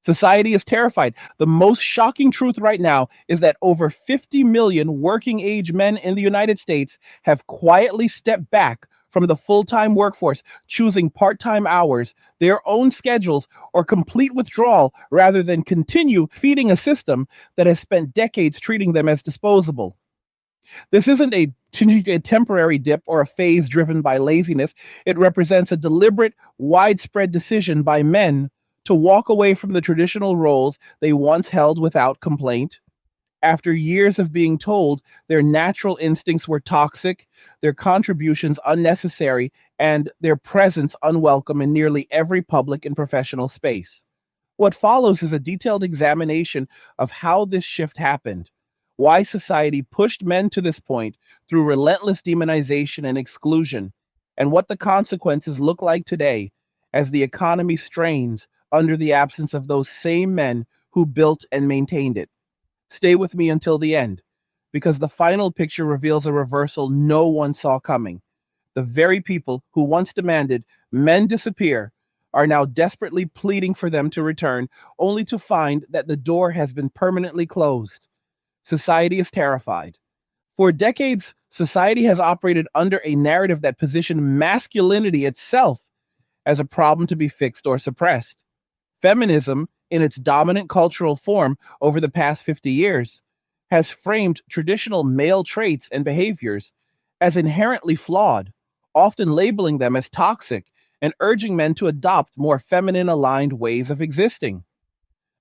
Society is terrified. The most shocking truth right now is that over 50 million working age men in the United States have quietly stepped back from the full time workforce, choosing part time hours, their own schedules, or complete withdrawal rather than continue feeding a system that has spent decades treating them as disposable. This isn't a temporary dip or a phase driven by laziness. It represents a deliberate, widespread decision by men to walk away from the traditional roles they once held without complaint. After years of being told their natural instincts were toxic, their contributions unnecessary, and their presence unwelcome in nearly every public and professional space. What follows is a detailed examination of how this shift happened, why society pushed men to this point through relentless demonization and exclusion, and what the consequences look like today as the economy strains under the absence of those same men who built and maintained it. Stay with me until the end, because the final picture reveals a reversal no one saw coming. The very people who once demanded men disappear are now desperately pleading for them to return, only to find that the door has been permanently closed. Society is terrified. For decades, society has operated under a narrative that positioned masculinity itself as a problem to be fixed or suppressed. Feminism, in its dominant cultural form over the past 50 years, has framed traditional male traits and behaviors as inherently flawed, often labeling them as toxic and urging men to adopt more feminine aligned ways of existing.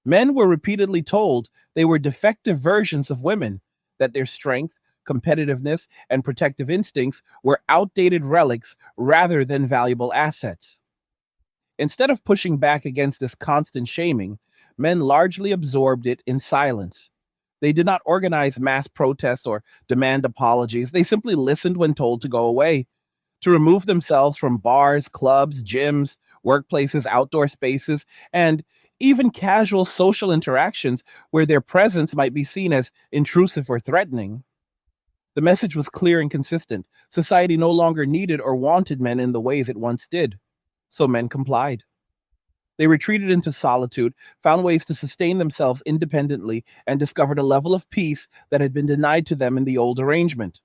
Men were repeatedly told they were defective versions of women, that their strength, competitiveness, and protective instincts were outdated relics rather than valuable assets. Instead of pushing back against this constant shaming, men largely absorbed it in silence. They did not organize mass protests or demand apologies. They simply listened when told to go away, to remove themselves from bars, clubs, gyms, workplaces, outdoor spaces, and even casual social interactions where their presence might be seen as intrusive or threatening. The message was clear and consistent. Society no longer needed or wanted men in the ways it once did, so men complied. They retreated into solitude, found ways to sustain themselves independently, and discovered a level of peace that had been denied to them in the old arrangement.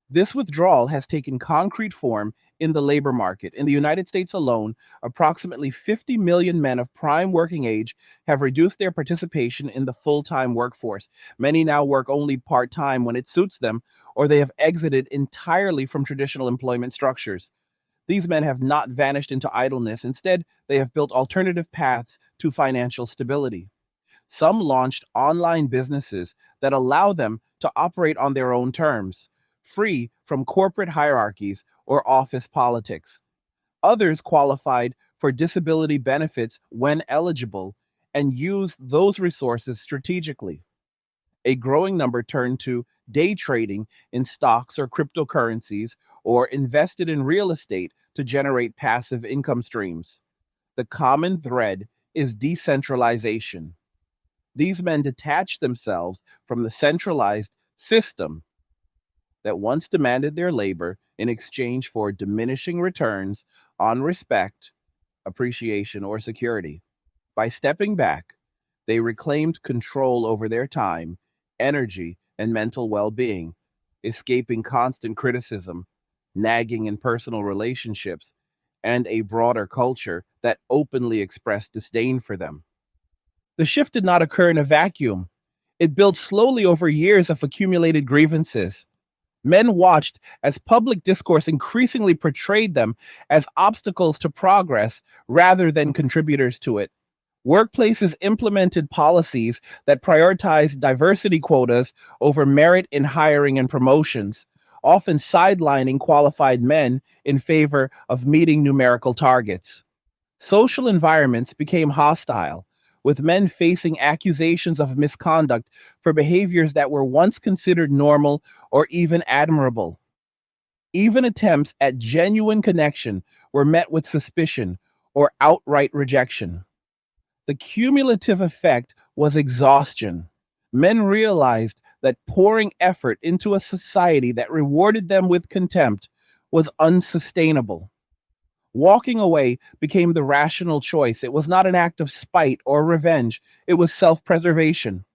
This withdrawal has taken concrete form in the labor market. In the United States alone, approximately 50 million men of prime working age have reduced their participation in the full time workforce. Many now work only part time when it suits them, or they have exited entirely from traditional employment structures. These men have not vanished into idleness. Instead, they have built alternative paths to financial stability. Some launched online businesses that allow them to operate on their own terms, free from corporate hierarchies or office politics. Others qualified for disability benefits when eligible and used those resources strategically. A growing number turned to day trading in stocks or cryptocurrencies or invested in real estate to generate passive income streams. The common thread is decentralization. These men detach themselves from the centralized system that once demanded their labor in exchange for diminishing returns on respect, appreciation, or security. By stepping back, they reclaimed control over their time, energy, and mental well being, escaping constant criticism, nagging in personal relationships, and a broader culture that openly expressed disdain for them. The shift did not occur in a vacuum. It built slowly over years of accumulated grievances. Men watched as public discourse increasingly portrayed them as obstacles to progress rather than contributors to it. Workplaces implemented policies that prioritized diversity quotas over merit in hiring and promotions, often sidelining qualified men in favor of meeting numerical targets. Social environments became hostile, with men facing accusations of misconduct for behaviors that were once considered normal or even admirable. Even attempts at genuine connection were met with suspicion or outright rejection. The cumulative effect was exhaustion. Men realized that pouring effort into a society that rewarded them with contempt was unsustainable. Walking away became the rational choice. It was not an act of spite or revenge, it was self preservation.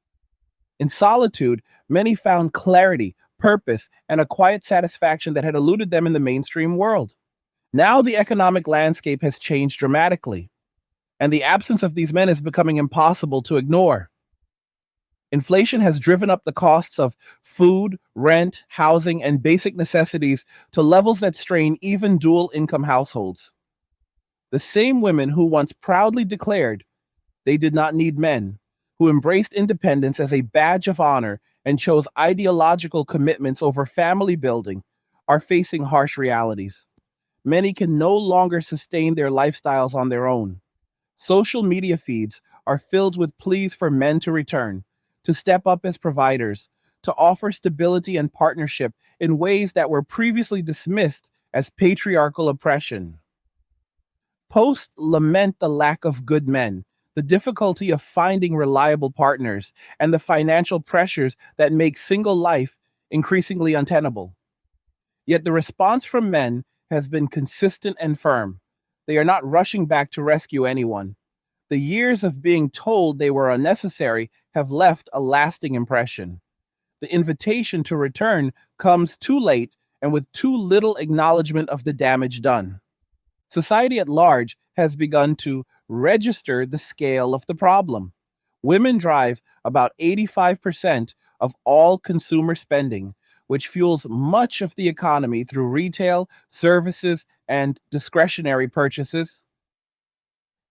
In solitude, many found clarity, purpose, and a quiet satisfaction that had eluded them in the mainstream world. Now the economic landscape has changed dramatically, and the absence of these men is becoming impossible to ignore. Inflation has driven up the costs of food, rent, housing, and basic necessities to levels that strain even dual income households. The same women who once proudly declared they did not need men, who embraced independence as a badge of honor and chose ideological commitments over family building, are facing harsh realities. Many can no longer sustain their lifestyles on their own. Social media feeds are filled with pleas for men to return, to step up as providers, to offer stability and partnership in ways that were previously dismissed as patriarchal oppression. Posts lament the lack of good men, the difficulty of finding reliable partners, and the financial pressures that make single life increasingly untenable. Yet the response from men has been consistent and firm. They are not rushing back to rescue anyone. The years of being told they were unnecessary have left a lasting impression. The invitation to return comes too late and with too little acknowledgement of the damage done. Society at large has begun to register the scale of the problem. Women drive about 85% of all consumer spending, which fuels much of the economy through retail, services, and discretionary purchases.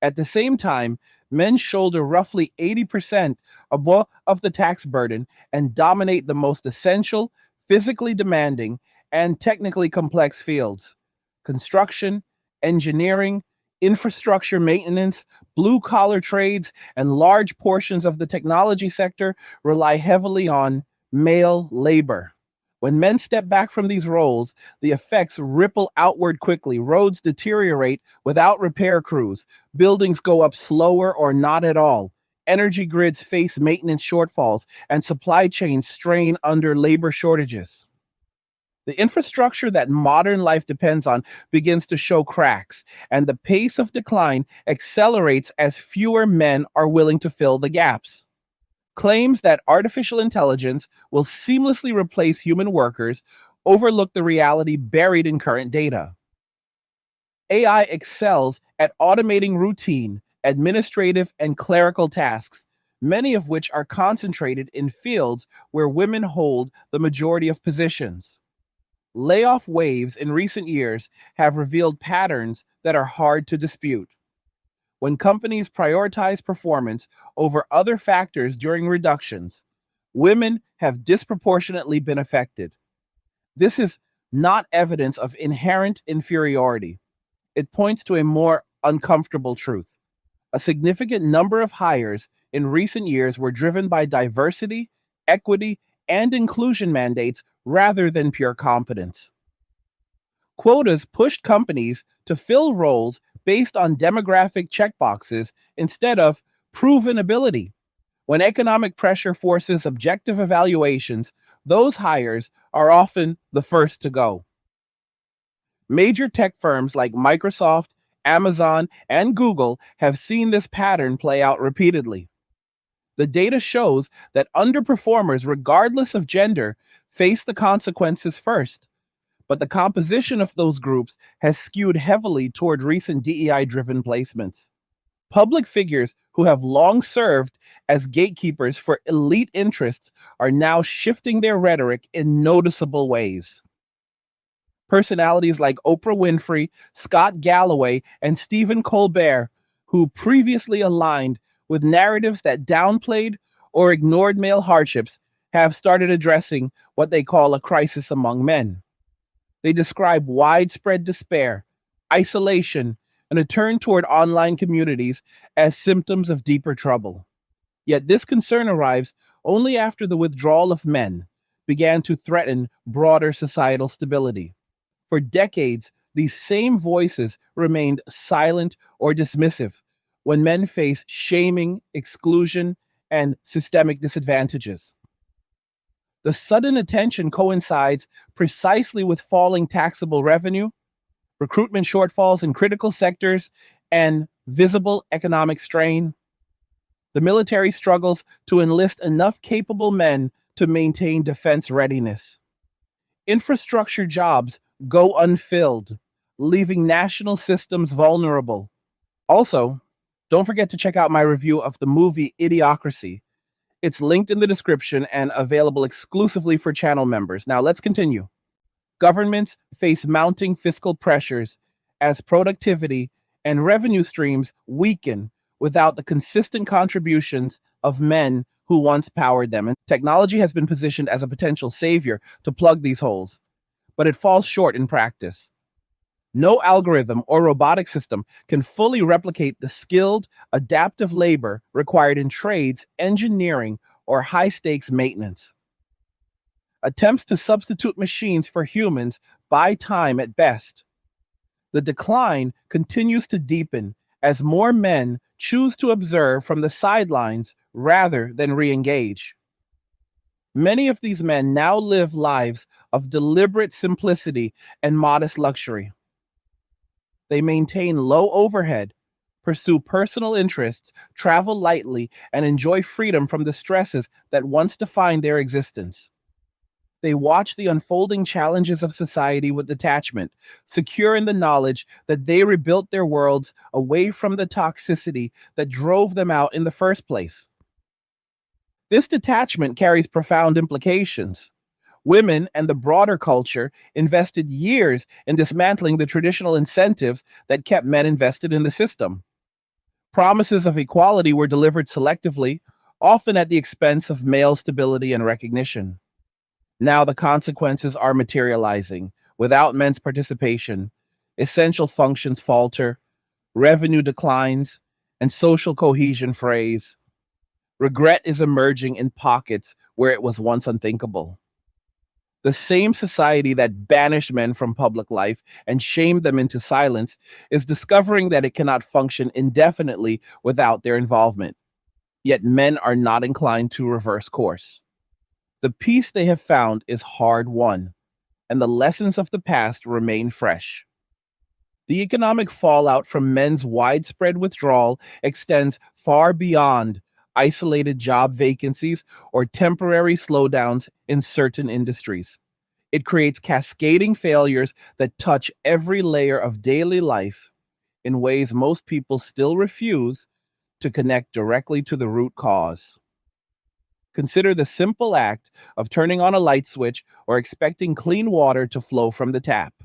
At the same time, men shoulder roughly 80% of the tax burden and dominate the most essential, physically demanding, and technically complex fields: construction, engineering, infrastructure maintenance, blue collar trades, and large portions of the technology sector rely heavily on male labor. When men step back from these roles, the effects ripple outward quickly. Roads deteriorate without repair crews. Buildings go up slower or not at all. Energy grids face maintenance shortfalls, and supply chains strain under labor shortages. The infrastructure that modern life depends on begins to show cracks, and the pace of decline accelerates as fewer men are willing to fill the gaps. Claims that artificial intelligence will seamlessly replace human workers overlook the reality buried in current data. AI excels at automating routine, administrative, and clerical tasks, many of which are concentrated in fields where women hold the majority of positions. Layoff waves in recent years have revealed patterns that are hard to dispute. When companies prioritize performance over other factors during reductions, women have disproportionately been affected. This is not evidence of inherent inferiority. It points to a more uncomfortable truth. A significant number of hires in recent years were driven by diversity, equity, and inclusion mandates rather than pure competence. Quotas pushed companies to fill roles based on demographic checkboxes instead of proven ability. When economic pressure forces objective evaluations, those hires are often the first to go. Major tech firms like Microsoft, Amazon, and Google have seen this pattern play out repeatedly. The data shows that underperformers, regardless of gender, face the consequences first, but the composition of those groups has skewed heavily toward recent DEI driven placements. Public figures who have long served as gatekeepers for elite interests are now shifting their rhetoric in noticeable ways. Personalities like Oprah Winfrey, Scott Galloway, and Stephen Colbert, who previously aligned with narratives that downplayed or ignored male hardships, have started addressing what they call a crisis among men. They describe widespread despair, isolation, and a turn toward online communities as symptoms of deeper trouble. Yet this concern arrives only after the withdrawal of men began to threaten broader societal stability. For decades, these same voices remained silent or dismissive when men face shaming, exclusion, and systemic disadvantages. The sudden attention coincides precisely with falling taxable revenue, recruitment shortfalls in critical sectors, and visible economic strain. The military struggles to enlist enough capable men to maintain defense readiness. Infrastructure jobs go unfilled, leaving national systems vulnerable. Also, don't forget to check out my review of the movie Idiocracy. It's linked in the description and available exclusively for channel members. Now let's continue. Governments face mounting fiscal pressures as productivity and revenue streams weaken without the consistent contributions of men who once powered them. And technology has been positioned as a potential savior to plug these holes, but it falls short in practice. No algorithm or robotic system can fully replicate the skilled, adaptive labor required in trades, engineering, or high stakes maintenance. Attempts to substitute machines for humans buy time at best. The decline continues to deepen as more men choose to observe from the sidelines rather than re engage. Many of these men now live lives of deliberate simplicity and modest luxury. They maintain low overhead, pursue personal interests, travel lightly, and enjoy freedom from the stresses that once defined their existence. They watch the unfolding challenges of society with detachment, secure in the knowledge that they rebuilt their worlds away from the toxicity that drove them out in the first place. This detachment carries profound implications. Women and the broader culture invested years in dismantling the traditional incentives that kept men invested in the system. Promises of equality were delivered selectively, often at the expense of male stability and recognition. Now the consequences are materializing. Without men's participation, essential functions falter, revenue declines, and social cohesion frays. Regret is emerging in pockets where it was once unthinkable. The same society that banished men from public life and shamed them into silence is discovering that it cannot function indefinitely without their involvement. Yet men are not inclined to reverse course. The peace they have found is hard won, and the lessons of the past remain fresh. The economic fallout from men's widespread withdrawal extends far beyond isolated job vacancies or temporary slowdowns in certain industries. It creates cascading failures that touch every layer of daily life in ways most people still refuse to connect directly to the root cause. Consider the simple act of turning on a light switch or expecting clean water to flow from the tap.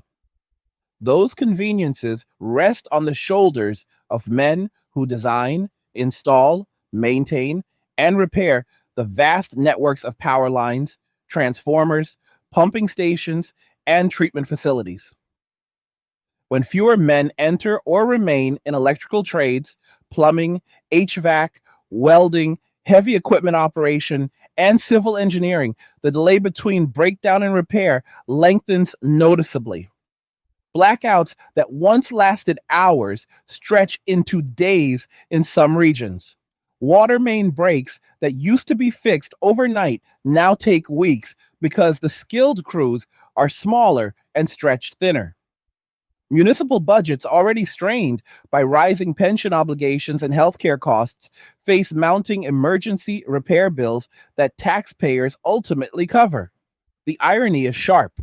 Those conveniences rest on the shoulders of men who design, install, maintain, and repair the vast networks of power lines, transformers, pumping stations, and treatment facilities. When fewer men enter or remain in electrical trades, plumbing, HVAC, welding, heavy equipment operation, and civil engineering, the delay between breakdown and repair lengthens noticeably. Blackouts that once lasted hours stretch into days in some regions. Water main breaks that used to be fixed overnight now take weeks because the skilled crews are smaller and stretched thinner. Municipal budgets, already strained by rising pension obligations and healthcare costs, face mounting emergency repair bills that taxpayers ultimately cover. The irony is sharp.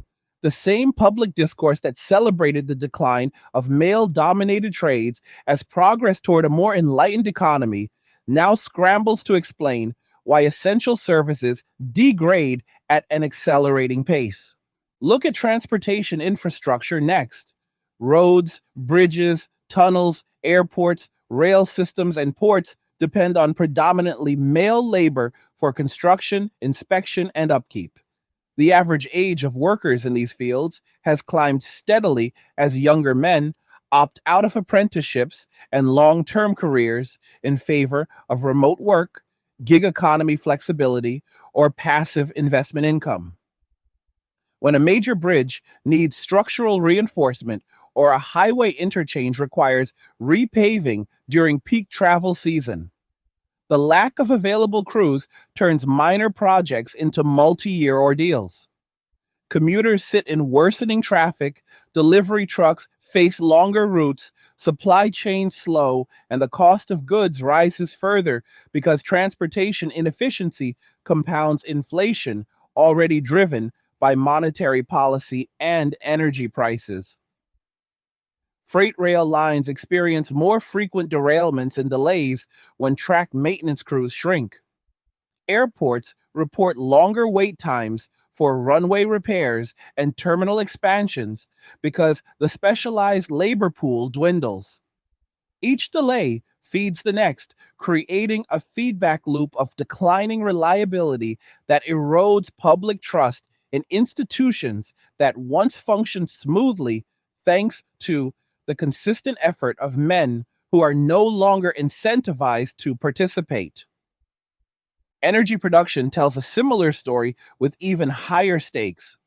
The same public discourse that celebrated the decline of male dominated trades as progress toward a more enlightened economy now scrambles to explain why essential services degrade at an accelerating pace. Look at transportation infrastructure next. Roads, bridges, tunnels, airports, rail systems, and ports depend on predominantly male labor for construction, inspection, and upkeep. The average age of workers in these fields has climbed steadily as younger men opt out of apprenticeships and long term careers in favor of remote work, gig economy flexibility, or passive investment income. When a major bridge needs structural reinforcement or a highway interchange requires repaving during peak travel season, the lack of available crews turns minor projects into multi year ordeals. Commuters sit in worsening traffic, delivery trucks face longer routes, supply chains slow, and the cost of goods rises further because transportation inefficiency compounds inflation already driven by monetary policy and energy prices. Freight rail lines experience more frequent derailments and delays when track maintenance crews shrink. Airports report longer wait times for runway repairs and terminal expansions because the specialized labor pool dwindles. Each delay feeds the next, creating a feedback loop of declining reliability that erodes public trust in institutions that once functioned smoothly thanks to the consistent effort of men who are no longer incentivized to participate. Energy production tells a similar story with even higher stakes.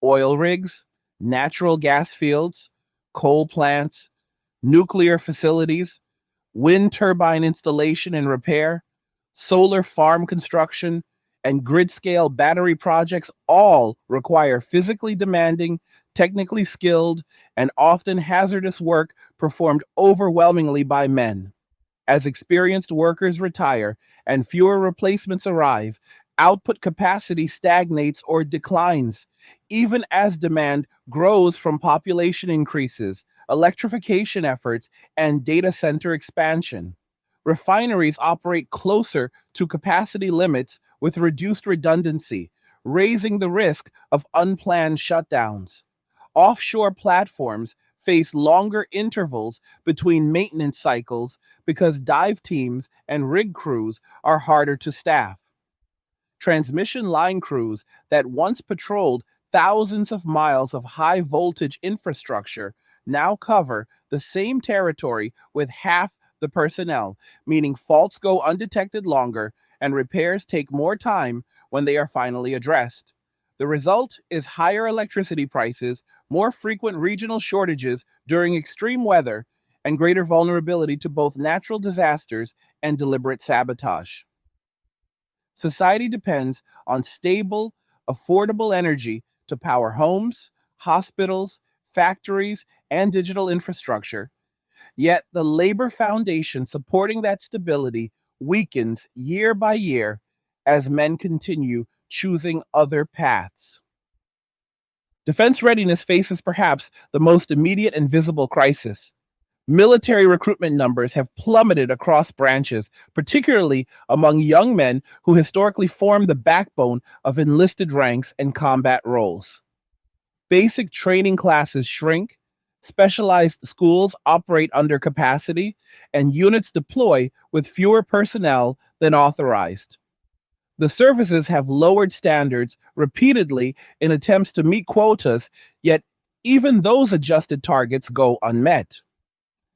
Oil rigs, natural gas fields, coal plants, nuclear facilities, wind turbine installation and repair, solar farm construction, and grid scale battery projects all require physically demanding, technically skilled, and often hazardous work performed overwhelmingly by men. As experienced workers retire and fewer replacements arrive, output capacity stagnates or declines, even as demand grows from population increases, electrification efforts, and data center expansion. Refineries operate closer to capacity limits with reduced redundancy, raising the risk of unplanned shutdowns. Offshore platforms face longer intervals between maintenance cycles because dive teams and rig crews are harder to staff. Transmission line crews that once patrolled thousands of miles of high voltage infrastructure now cover the same territory with half the personnel, meaning faults go undetected longer and repairs take more time when they are finally addressed. The result is higher electricity prices, more frequent regional shortages during extreme weather, and greater vulnerability to both natural disasters and deliberate sabotage. Society depends on stable, affordable energy to power homes, hospitals, factories, and digital infrastructure. Yet the labor foundation supporting that stability weakens year by year as men continue choosing other paths. Defense readiness faces perhaps the most immediate and visible crisis. Military recruitment numbers have plummeted across branches, particularly among young men who historically form the backbone of enlisted ranks and combat roles. Basic training classes shrink, specialized schools operate under capacity, and units deploy with fewer personnel than authorized. The services have lowered standards repeatedly in attempts to meet quotas, yet even those adjusted targets go unmet.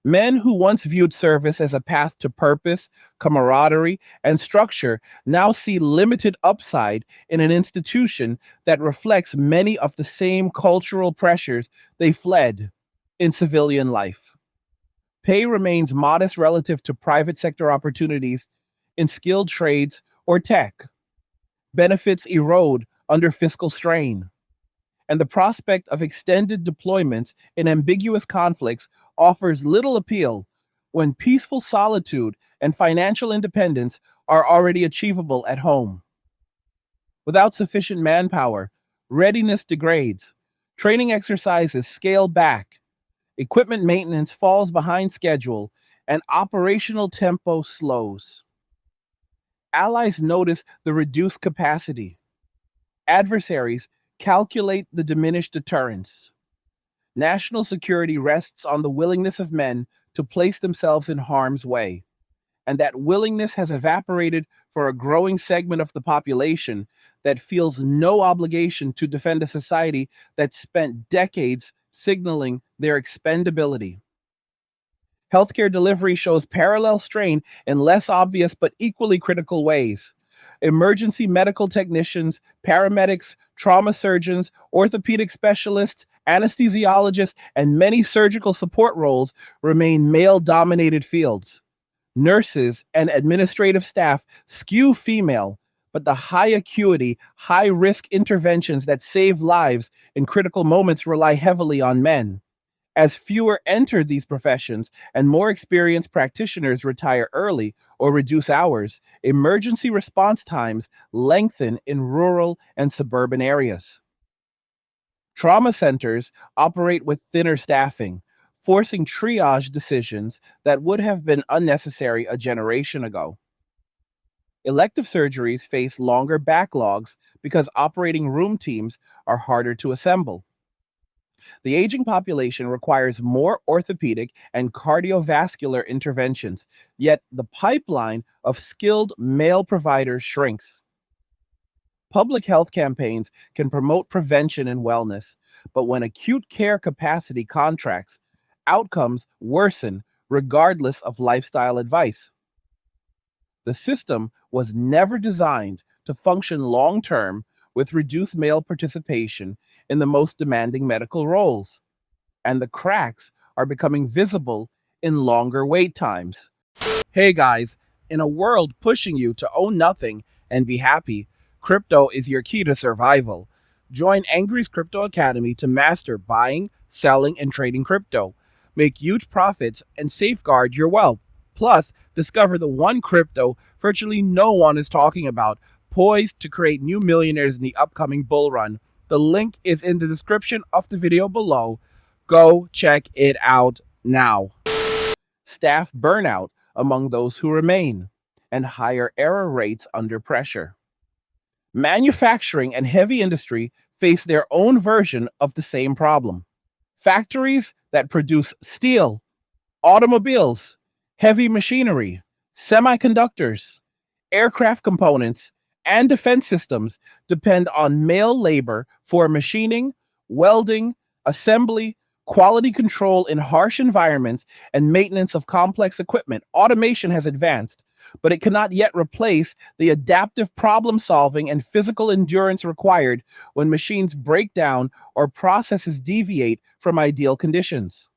Men who once viewed service as a path to purpose, camaraderie, and structure now see limited upside in an institution that reflects many of the same cultural pressures they fled in civilian life. Pay remains modest relative to private sector opportunities in skilled trades or tech. Benefits erode under fiscal strain, and the prospect of extended deployments in ambiguous conflicts offers little appeal when peaceful solitude and financial independence are already achievable at home. Without sufficient manpower, readiness degrades, training exercises scale back, equipment maintenance falls behind schedule, and operational tempo slows. Allies notice the reduced capacity. Adversaries calculate the diminished deterrence. National security rests on the willingness of men to place themselves in harm's way, and that willingness has evaporated for a growing segment of the population that feels no obligation to defend a society that spent decades signaling their expendability. Healthcare delivery shows parallel strain in less obvious but equally critical ways. Emergency medical technicians, paramedics, trauma surgeons, orthopedic specialists, anesthesiologists, and many surgical support roles remain male dominated fields. Nurses and administrative staff skew female, but the high acuity, high risk interventions that save lives in critical moments rely heavily on men. As fewer enter these professions and more experienced practitioners retire early or reduce hours, emergency response times lengthen in rural and suburban areas. Trauma centers operate with thinner staffing, forcing triage decisions that would have been unnecessary a generation ago. Elective surgeries face longer backlogs because operating room teams are harder to assemble. The aging population requires more orthopedic and cardiovascular interventions, yet the pipeline of skilled male providers shrinks. Public health campaigns can promote prevention and wellness, but when acute care capacity contracts, outcomes worsen regardless of lifestyle advice. The system was never designed to function long term with reduced male participation in the most demanding medical roles, and the cracks are becoming visible in longer wait times. Hey guys, in a world pushing you to own nothing and be happy, crypto is your key to survival. Join Angry's Crypto Academy to master buying, selling, and trading crypto. Make huge profits and safeguard your wealth. Plus, discover the one crypto virtually no one is talking about, poised to create new millionaires in the upcoming bull run. The link is in the description of the video below. Go check it out now. Staff burnout among those who remain, and higher error rates under pressure. Manufacturing and heavy industry face their own version of the same problem. Factories that produce steel, automobiles, heavy machinery, semiconductors, aircraft components, and defense systems depend on male labor for machining, welding, assembly, quality control in harsh environments, and maintenance of complex equipment. Automation has advanced, but it cannot yet replace the adaptive problem solving and physical endurance required when machines break down or processes deviate from ideal conditions.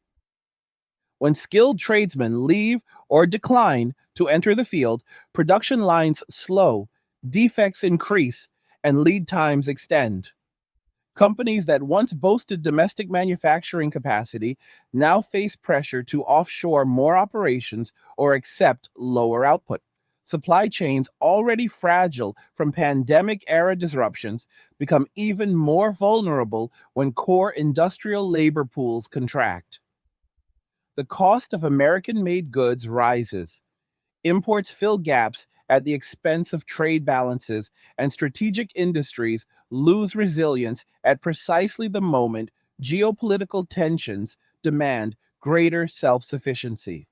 When skilled tradesmen leave or decline to enter the field, production lines slow, defects increase, and lead times extend. Companies that once boasted domestic manufacturing capacity now face pressure to offshore more operations or accept lower output. Supply chains, already fragile from pandemic era disruptions, become even more vulnerable when core industrial labor pools contract. The cost of American made goods rises. Imports fill gaps at the expense of trade balances, and strategic industries lose resilience at precisely the moment geopolitical tensions demand greater self sufficiency.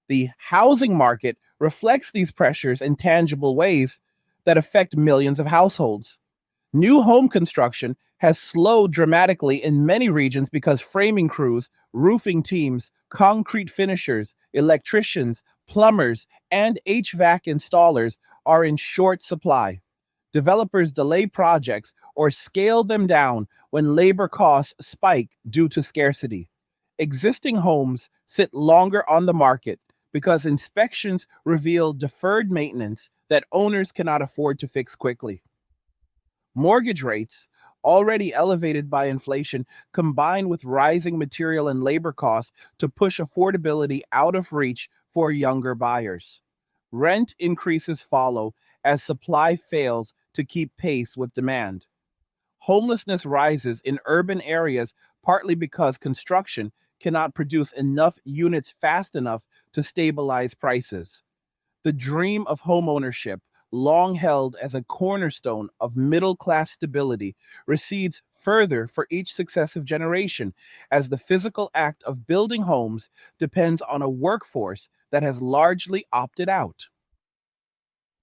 The housing market reflects these pressures in tangible ways that affect millions of households. New home construction has slowed dramatically in many regions because framing crews, roofing teams, concrete finishers, electricians, plumbers, and HVAC installers are in short supply. Developers delay projects or scale them down when labor costs spike due to scarcity. Existing homes sit longer on the market because inspections reveal deferred maintenance that owners cannot afford to fix quickly. Mortgage rates, already elevated by inflation, combine with rising material and labor costs to push affordability out of reach for younger buyers. Rent increases follow as supply fails to keep pace with demand. Homelessness rises in urban areas partly because construction cannot produce enough units fast enough to stabilize prices. The dream of homeownership, long held as a cornerstone of middle class stability, recedes further for each successive generation as the physical act of building homes depends on a workforce that has largely opted out.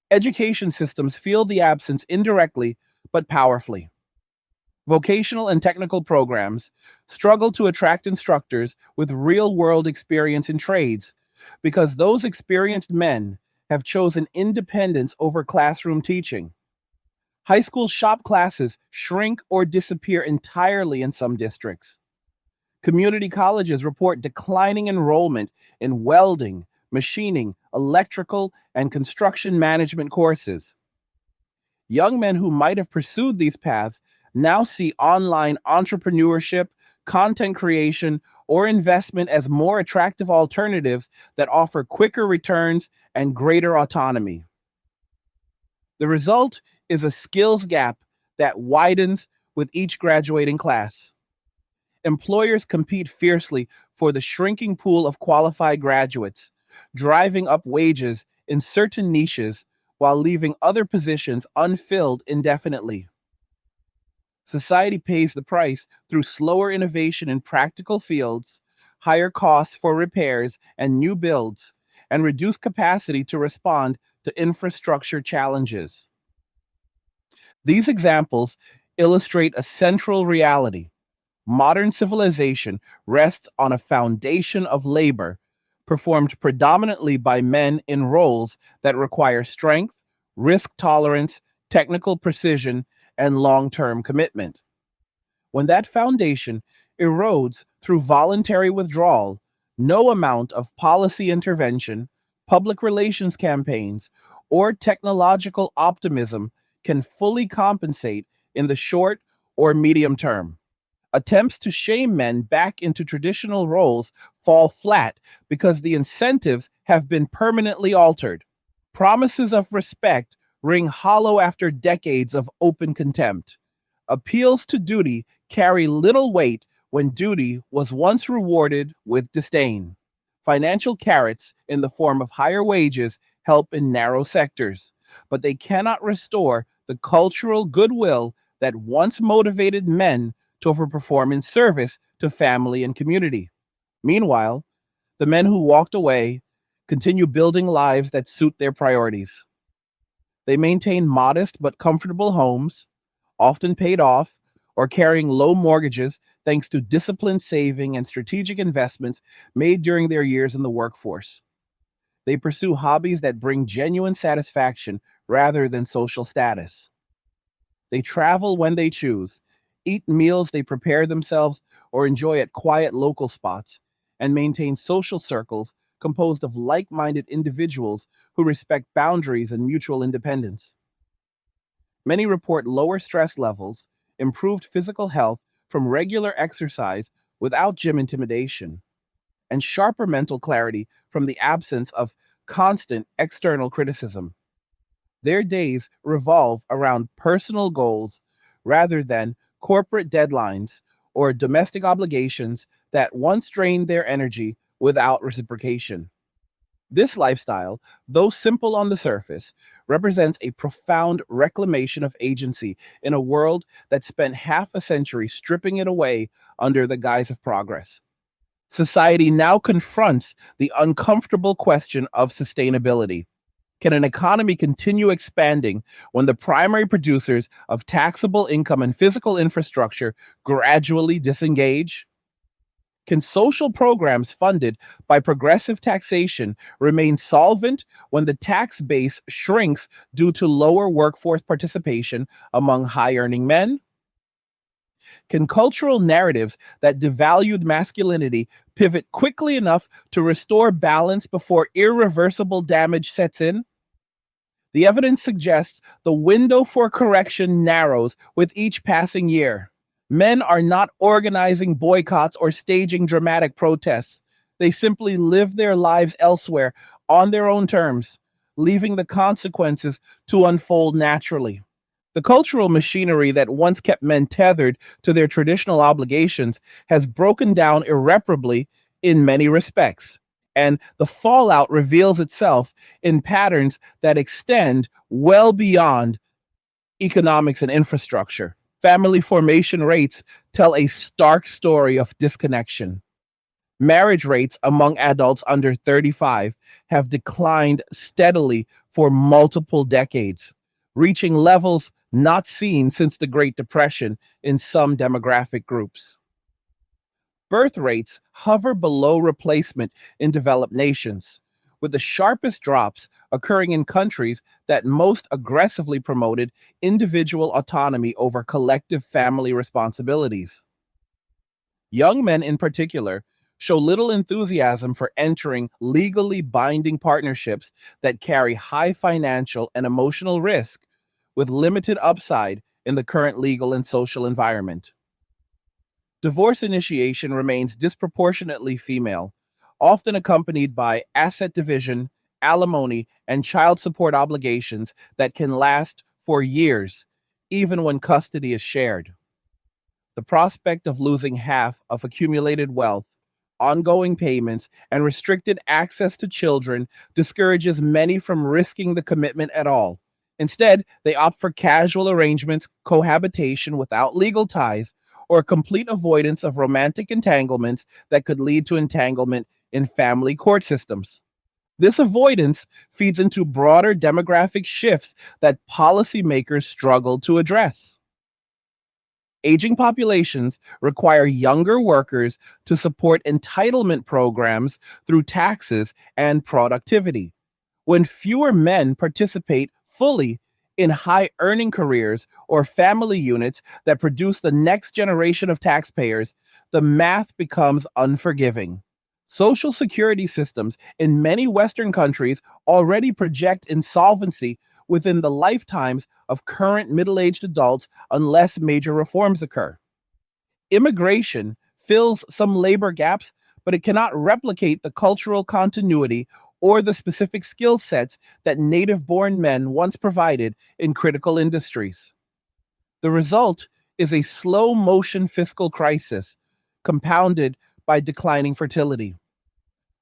Education systems feel the absence indirectly but powerfully. Vocational and technical programs struggle to attract instructors with real world experience in trades because those experienced men have chosen independence over classroom teaching. High school shop classes shrink or disappear entirely in some districts. Community colleges report declining enrollment in welding, machining, electrical, and construction management courses. Young men who might have pursued these paths now see online entrepreneurship, content creation, or investment as more attractive alternatives that offer quicker returns and greater autonomy. The result is a skills gap that widens with each graduating class. Employers compete fiercely for the shrinking pool of qualified graduates, driving up wages in certain niches while leaving other positions unfilled indefinitely. Society pays the price through slower innovation in practical fields, higher costs for repairs and new builds, and reduced capacity to respond to infrastructure challenges. These examples illustrate a central reality. Modern civilization rests on a foundation of labor performed predominantly by men in roles that require strength, risk tolerance, technical precision, and long term commitment. When that foundation erodes through voluntary withdrawal, no amount of policy intervention, public relations campaigns, or technological optimism can fully compensate in the short or medium term. Attempts to shame men back into traditional roles fall flat because the incentives have been permanently altered. Promises of respect ring hollow after decades of open contempt. Appeals to duty carry little weight when duty was once rewarded with disdain. Financial carrots in the form of higher wages help in narrow sectors, but they cannot restore the cultural goodwill that once motivated men to overperform in service to family and community. Meanwhile, the men who walked away continue building lives that suit their priorities. They maintain modest but comfortable homes, often paid off, or carrying low mortgages thanks to disciplined saving and strategic investments made during their years in the workforce. They pursue hobbies that bring genuine satisfaction rather than social status. They travel when they choose, eat meals they prepare themselves or enjoy at quiet local spots, and maintain social circles composed of like minded individuals who respect boundaries and mutual independence. Many report lower stress levels, improved physical health from regular exercise without gym intimidation, and sharper mental clarity from the absence of constant external criticism. Their days revolve around personal goals rather than corporate deadlines or domestic obligations that once drained their energy without reciprocation. This lifestyle, though simple on the surface, represents a profound reclamation of agency in a world that spent half a century stripping it away under the guise of progress. Society now confronts the uncomfortable question of sustainability. Can an economy continue expanding when the primary producers of taxable income and physical infrastructure gradually disengage? Can social programs funded by progressive taxation remain solvent when the tax base shrinks due to lower workforce participation among high earning men? Can cultural narratives that devalued masculinity pivot quickly enough to restore balance before irreversible damage sets in? The evidence suggests the window for correction narrows with each passing year. Men are not organizing boycotts or staging dramatic protests. They simply live their lives elsewhere on their own terms, leaving the consequences to unfold naturally. The cultural machinery that once kept men tethered to their traditional obligations has broken down irreparably in many respects, and the fallout reveals itself in patterns that extend well beyond economics and infrastructure. Family formation rates tell a stark story of disconnection. Marriage rates among adults under 35 have declined steadily for multiple decades, reaching levels not seen since the Great Depression in some demographic groups. Birth rates hover below replacement in developed nations, with the sharpest drops occurring in countries that most aggressively promoted individual autonomy over collective family responsibilities. Young men, in particular, show little enthusiasm for entering legally binding partnerships that carry high financial and emotional risk with limited upside in the current legal and social environment. Divorce initiation remains disproportionately female, often accompanied by asset division, alimony, and child support obligations that can last for years, even when custody is shared. The prospect of losing half of accumulated wealth, ongoing payments, and restricted access to children discourages many from risking the commitment at all. Instead, they opt for casual arrangements, cohabitation without legal ties, or complete avoidance of romantic entanglements that could lead to entanglement in family court systems. This avoidance feeds into broader demographic shifts that policymakers struggle to address. Aging populations require younger workers to support entitlement programs through taxes and productivity. When fewer men participate fully in high earning careers or family units that produce the next generation of taxpayers, the math becomes unforgiving. Social security systems in many Western countries already project insolvency within the lifetimes of current middle aged adults unless major reforms occur. Immigration fills some labor gaps, but it cannot replicate the cultural continuity or the specific skill sets that native born men once provided in critical industries. The result is a slow motion fiscal crisis compounded by declining fertility.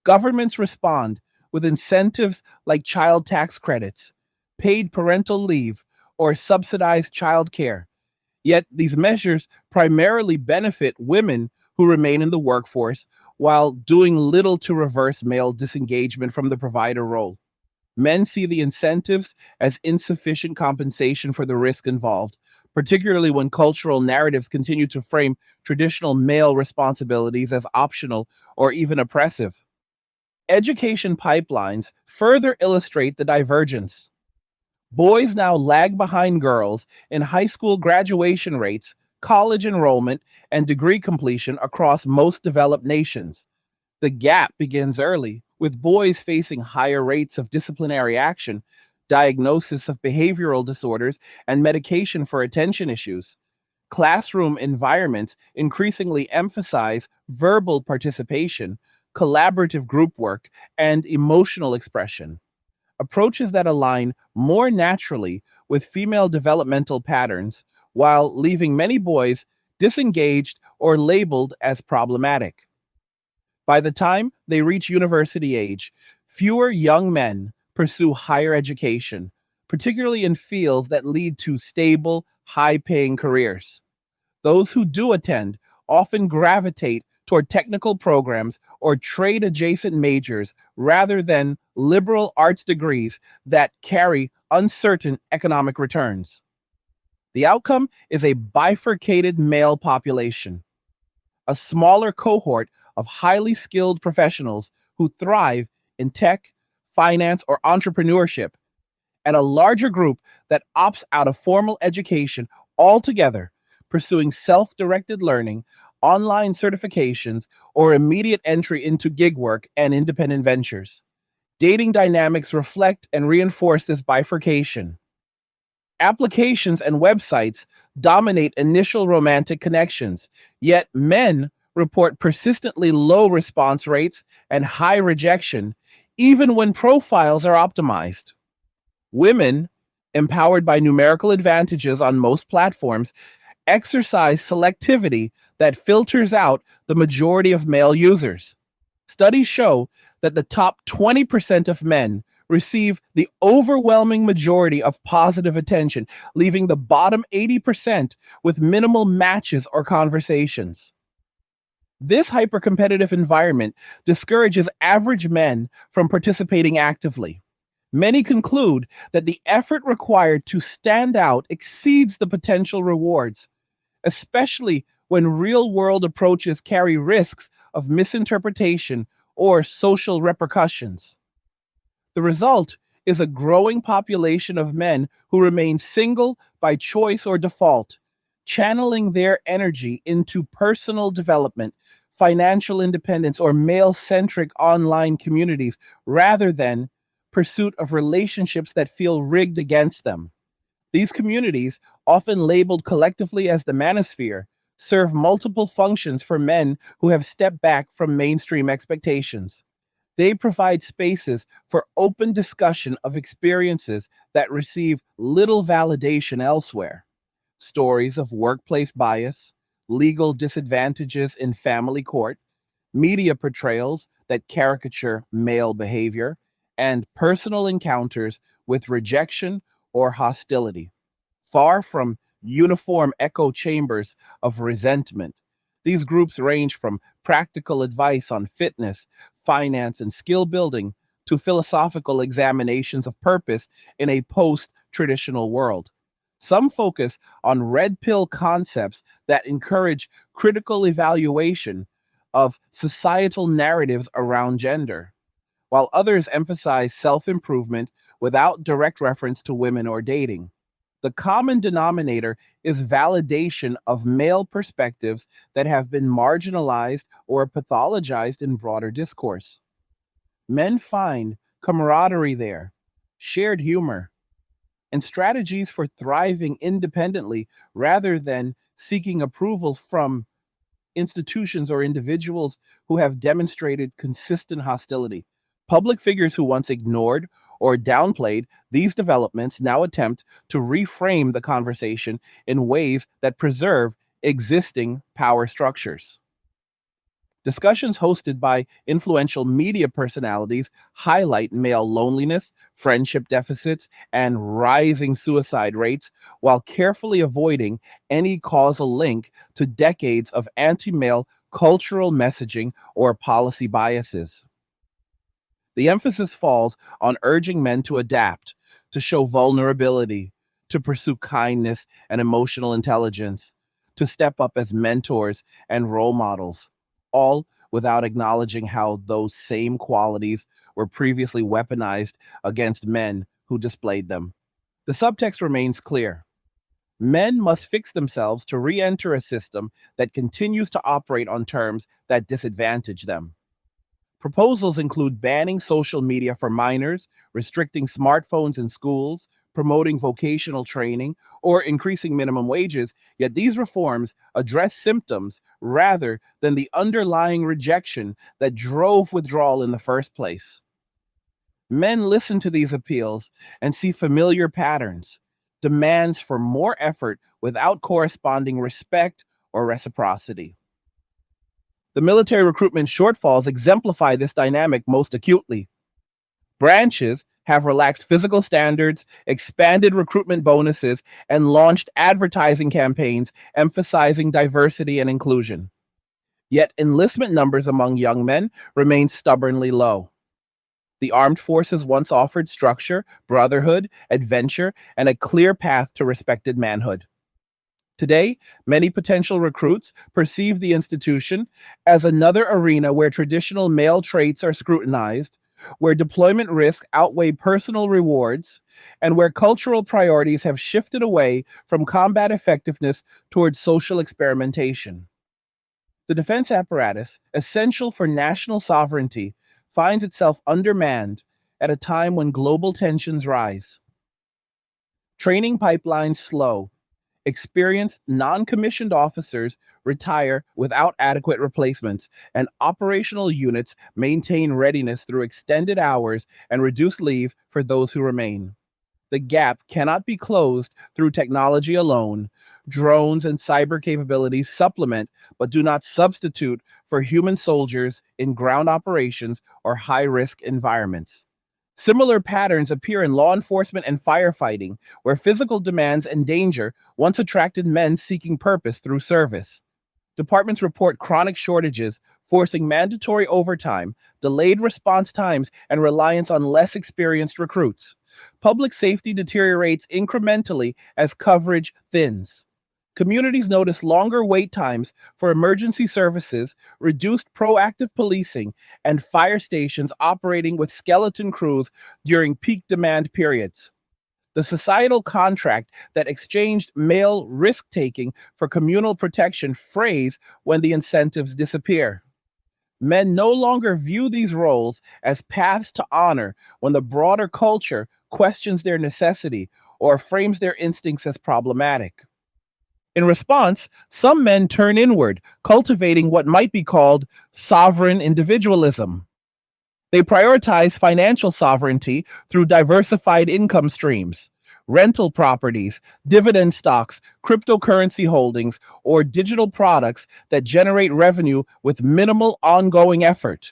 Governments respond with incentives like child tax credits, paid parental leave, or subsidized child care. Yet these measures primarily benefit women who remain in the workforce while doing little to reverse male disengagement from the provider role. Men see the incentives as insufficient compensation for the risk involved, particularly when cultural narratives continue to frame traditional male responsibilities as optional or even oppressive. Education pipelines further illustrate the divergence. Boys now lag behind girls in high school graduation rates, college enrollment, and degree completion across most developed nations. The gap begins early, with boys facing higher rates of disciplinary action, diagnosis of behavioral disorders, and medication for attention issues. Classroom environments increasingly emphasize verbal participation, collaborative group work, and emotional expression, approaches that align more naturally with female developmental patterns while leaving many boys disengaged or labeled as problematic. By the time they reach university age, fewer young men pursue higher education, particularly in fields that lead to stable, high paying careers. Those who do attend often gravitate toward technical programs or trade adjacent majors rather than liberal arts degrees that carry uncertain economic returns. The outcome is a bifurcated male population, a smaller cohort of highly skilled professionals who thrive in tech, finance, or entrepreneurship, and a larger group that opts out of formal education altogether, pursuing self directed learning, online certifications, or immediate entry into gig work and independent ventures. Dating dynamics reflect and reinforce this bifurcation. Applications and websites dominate initial romantic connections, yet men report persistently low response rates and high rejection, even when profiles are optimized. Women, empowered by numerical advantages on most platforms, exercise selectivity that filters out the majority of male users. Studies show that the top 20% of men receive the overwhelming majority of positive attention, leaving the bottom 80% with minimal matches or conversations. This hypercompetitive environment discourages average men from participating actively. Many conclude that the effort required to stand out exceeds the potential rewards, especially when real world approaches carry risks of misinterpretation or social repercussions. The result is a growing population of men who remain single by choice or default, channeling their energy into personal development, financial independence, or male centric online communities rather than pursuit of relationships that feel rigged against them. These communities, often labeled collectively as the manosphere, serve multiple functions for men who have stepped back from mainstream expectations. They provide spaces for open discussion of experiences that receive little validation elsewhere. Stories of workplace bias, legal disadvantages in family court, media portrayals that caricature male behavior, and personal encounters with rejection or hostility. Far from uniform echo chambers of resentment, these groups range from practical advice on fitness, finance, and skill building to philosophical examinations of purpose in a post traditional world. Some focus on red pill concepts that encourage critical evaluation of societal narratives around gender, while others emphasize self improvement without direct reference to women or dating. The common denominator is validation of male perspectives that have been marginalized or pathologized in broader discourse. Men find camaraderie there, shared humor, and strategies for thriving independently rather than seeking approval from institutions or individuals who have demonstrated consistent hostility. Public figures who once ignored or downplayed these developments now attempt to reframe the conversation in ways that preserve existing power structures. Discussions hosted by influential media personalities highlight male loneliness, friendship deficits, and rising suicide rates while carefully avoiding any causal link to decades of anti male cultural messaging or policy biases. The emphasis falls on urging men to adapt, to show vulnerability, to pursue kindness and emotional intelligence, to step up as mentors and role models, all without acknowledging how those same qualities were previously weaponized against men who displayed them. The subtext remains clear. Men must fix themselves to re enter a system that continues to operate on terms that disadvantage them. Proposals include banning social media for minors, restricting smartphones in schools, promoting vocational training, or increasing minimum wages, yet these reforms address symptoms rather than the underlying rejection that drove withdrawal in the first place. Men listen to these appeals and see familiar patterns, demands for more effort without corresponding respect or reciprocity. The military recruitment shortfalls exemplify this dynamic most acutely. Branches have relaxed physical standards, expanded recruitment bonuses, and launched advertising campaigns emphasizing diversity and inclusion. Yet enlistment numbers among young men remain stubbornly low. The armed forces once offered structure, brotherhood, adventure, and a clear path to respected manhood. Today, many potential recruits perceive the institution as another arena where traditional male traits are scrutinized, where deployment risks outweigh personal rewards, and where cultural priorities have shifted away from combat effectiveness towards social experimentation. The defense apparatus, essential for national sovereignty, finds itself undermanned at a time when global tensions rise. Training pipelines slow, experienced non commissioned officers retire without adequate replacements, and operational units maintain readiness through extended hours and reduced leave for those who remain. The gap cannot be closed through technology alone. Drones and cyber capabilities supplement but do not substitute for human soldiers in ground operations or high risk environments. Similar patterns appear in law enforcement and firefighting, where physical demands and danger once attracted men seeking purpose through service. Departments report chronic shortages, forcing mandatory overtime, delayed response times, and reliance on less experienced recruits. Public safety deteriorates incrementally as coverage thins. Communities notice longer wait times for emergency services, reduced proactive policing, and fire stations operating with skeleton crews during peak demand periods. The societal contract that exchanged male risk taking for communal protection frays when the incentives disappear. Men no longer view these roles as paths to honor when the broader culture questions their necessity or frames their instincts as problematic. In response, some men turn inward, cultivating what might be called sovereign individualism. They prioritize financial sovereignty through diversified income streams, rental properties, dividend stocks, cryptocurrency holdings, or digital products that generate revenue with minimal ongoing effort.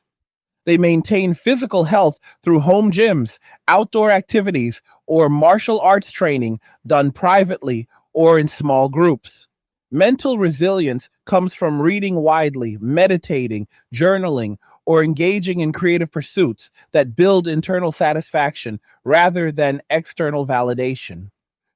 They maintain physical health through home gyms, outdoor activities, or martial arts training done privately or in small groups. Mental resilience comes from reading widely, meditating, journaling, or engaging in creative pursuits that build internal satisfaction rather than external validation.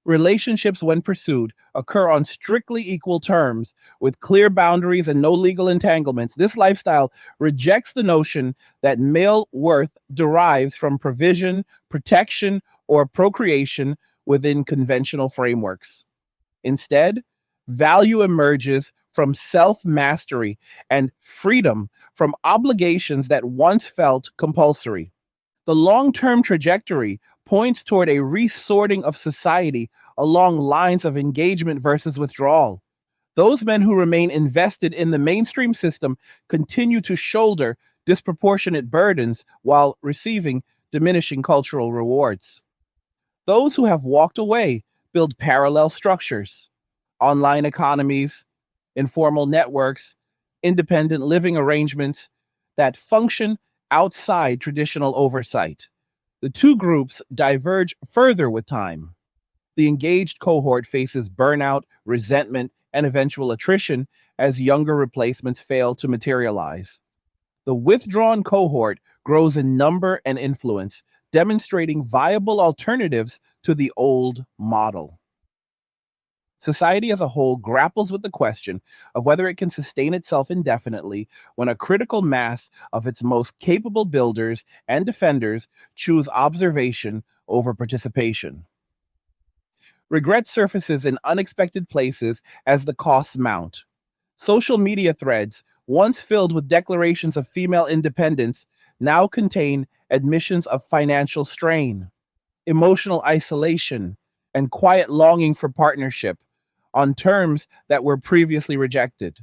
Relationships, when pursued, occur on strictly equal terms with clear boundaries and no legal entanglements. This lifestyle rejects the notion that male worth derives from provision, protection, or procreation within conventional frameworks. Instead, value emerges from self mastery and freedom from obligations that once felt compulsory. The long term trajectory points toward a resorting of society along lines of engagement versus withdrawal. Those men who remain invested in the mainstream system continue to shoulder disproportionate burdens while receiving diminishing cultural rewards. Those who have walked away build parallel structures, online economies, informal networks, independent living arrangements that function outside traditional oversight. The two groups diverge further with time. The engaged cohort faces burnout, resentment, and eventual attrition as younger replacements fail to materialize. The withdrawn cohort grows in number and influence, demonstrating viable alternatives to the old model. Society as a whole grapples with the question of whether it can sustain itself indefinitely when a critical mass of its most capable builders and defenders choose observation over participation. Regret surfaces in unexpected places as the costs mount. Social media threads, once filled with declarations of female independence, now contain admissions of financial strain, emotional isolation, and quiet longing for partnership on terms that were previously rejected.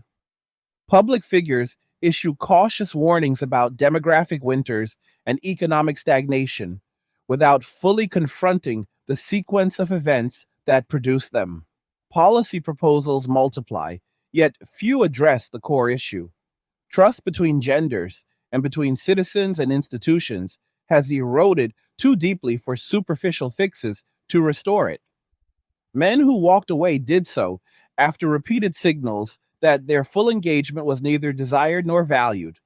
Public figures issue cautious warnings about demographic winters and economic stagnation without fully confronting the sequence of events that produce them. Policy proposals multiply, yet few address the core issue. Trust between genders and between citizens and institutions has eroded too deeply for superficial fixes to restore it. Men who walked away did so after repeated signals that their full engagement was neither desired nor valued.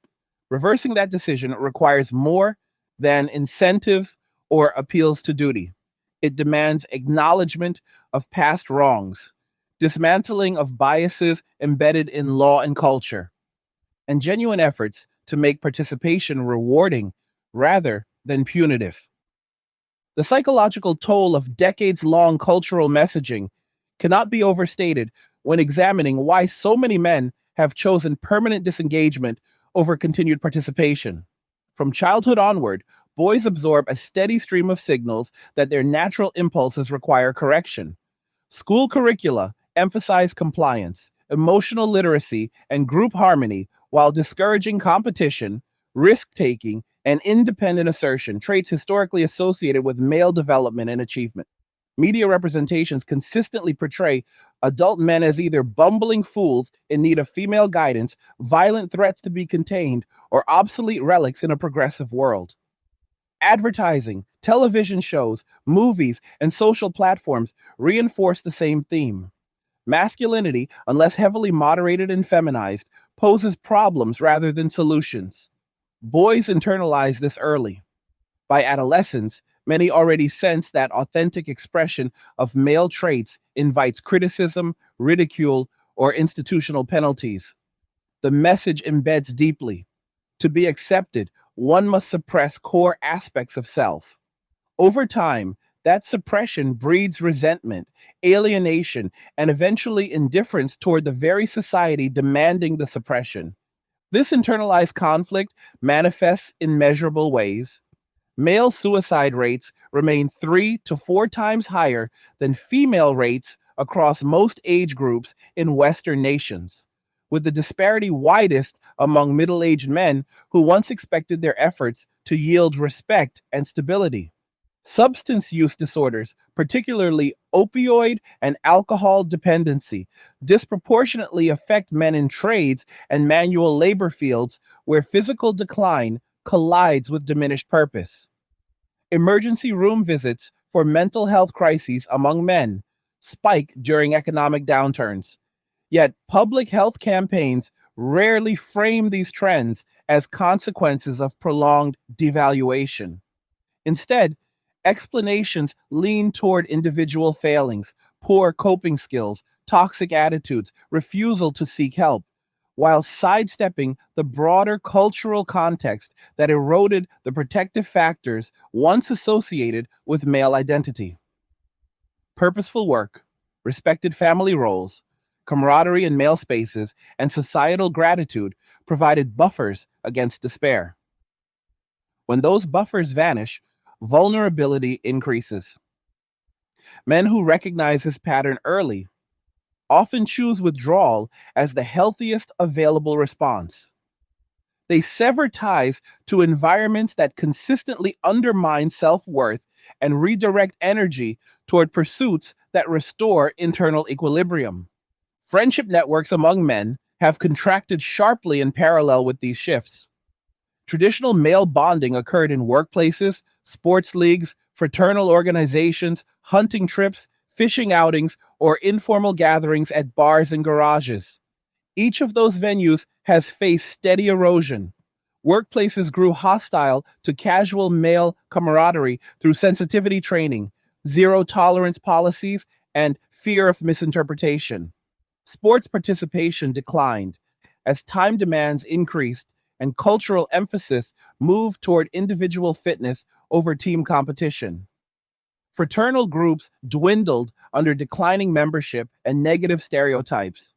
Reversing that decision requires more than incentives or appeals to duty. It demands acknowledgement of past wrongs, dismantling of biases embedded in law and culture, and genuine efforts to make participation rewarding rather than punitive. The psychological toll of decades long cultural messaging cannot be overstated when examining why so many men have chosen permanent disengagement over continued participation. From childhood onward, boys absorb a steady stream of signals that their natural impulses require correction. School curricula emphasize compliance, emotional literacy, and group harmony while discouraging competition, risk taking, and independent assertion, traits historically associated with male development and achievement. Media representations consistently portray adult men as either bumbling fools in need of female guidance, violent threats to be contained, or obsolete relics in a progressive world. Advertising, television shows, movies, and social platforms reinforce the same theme. Masculinity, unless heavily moderated and feminized, poses problems rather than solutions. Boys internalize this early. By adolescence, many already sense that authentic expression of male traits invites criticism, ridicule, or institutional penalties. The message embeds deeply. To be accepted, one must suppress core aspects of self. Over time, that suppression breeds resentment, alienation, and eventually indifference toward the very society demanding the suppression. This internalized conflict manifests in measurable ways. Male suicide rates remain 3 to 4 times higher than female rates across most age groups in Western nations, with the disparity widest among middle aged men who once expected their efforts to yield respect and stability. Substance use disorders, particularly opioid and alcohol dependency, disproportionately affect men in trades and manual labor fields where physical decline collides with diminished purpose. Emergency room visits for mental health crises among men spike during economic downturns. Yet public health campaigns rarely frame these trends as consequences of prolonged devaluation. Instead, explanations lean toward individual failings, poor coping skills, toxic attitudes, refusal to seek help, while sidestepping the broader cultural context that eroded the protective factors once associated with male identity. Purposeful work, respected family roles, camaraderie in male spaces, and societal gratitude provided buffers against despair. When those buffers vanish, vulnerability increases. Men who recognize this pattern early often choose withdrawal as the healthiest available response. They sever ties to environments that consistently undermine self worth and redirect energy toward pursuits that restore internal equilibrium. Friendship networks among men have contracted sharply in parallel with these shifts. Traditional male bonding occurred in workplaces, sports leagues, fraternal organizations, hunting trips, fishing outings, or informal gatherings at bars and garages. Each of those venues has faced steady erosion. Workplaces grew hostile to casual male camaraderie through sensitivity training, zero tolerance policies, and fear of misinterpretation. Sports participation declined as time demands increased and cultural emphasis moved toward individual fitness over team competition. Fraternal groups dwindled under declining membership and negative stereotypes.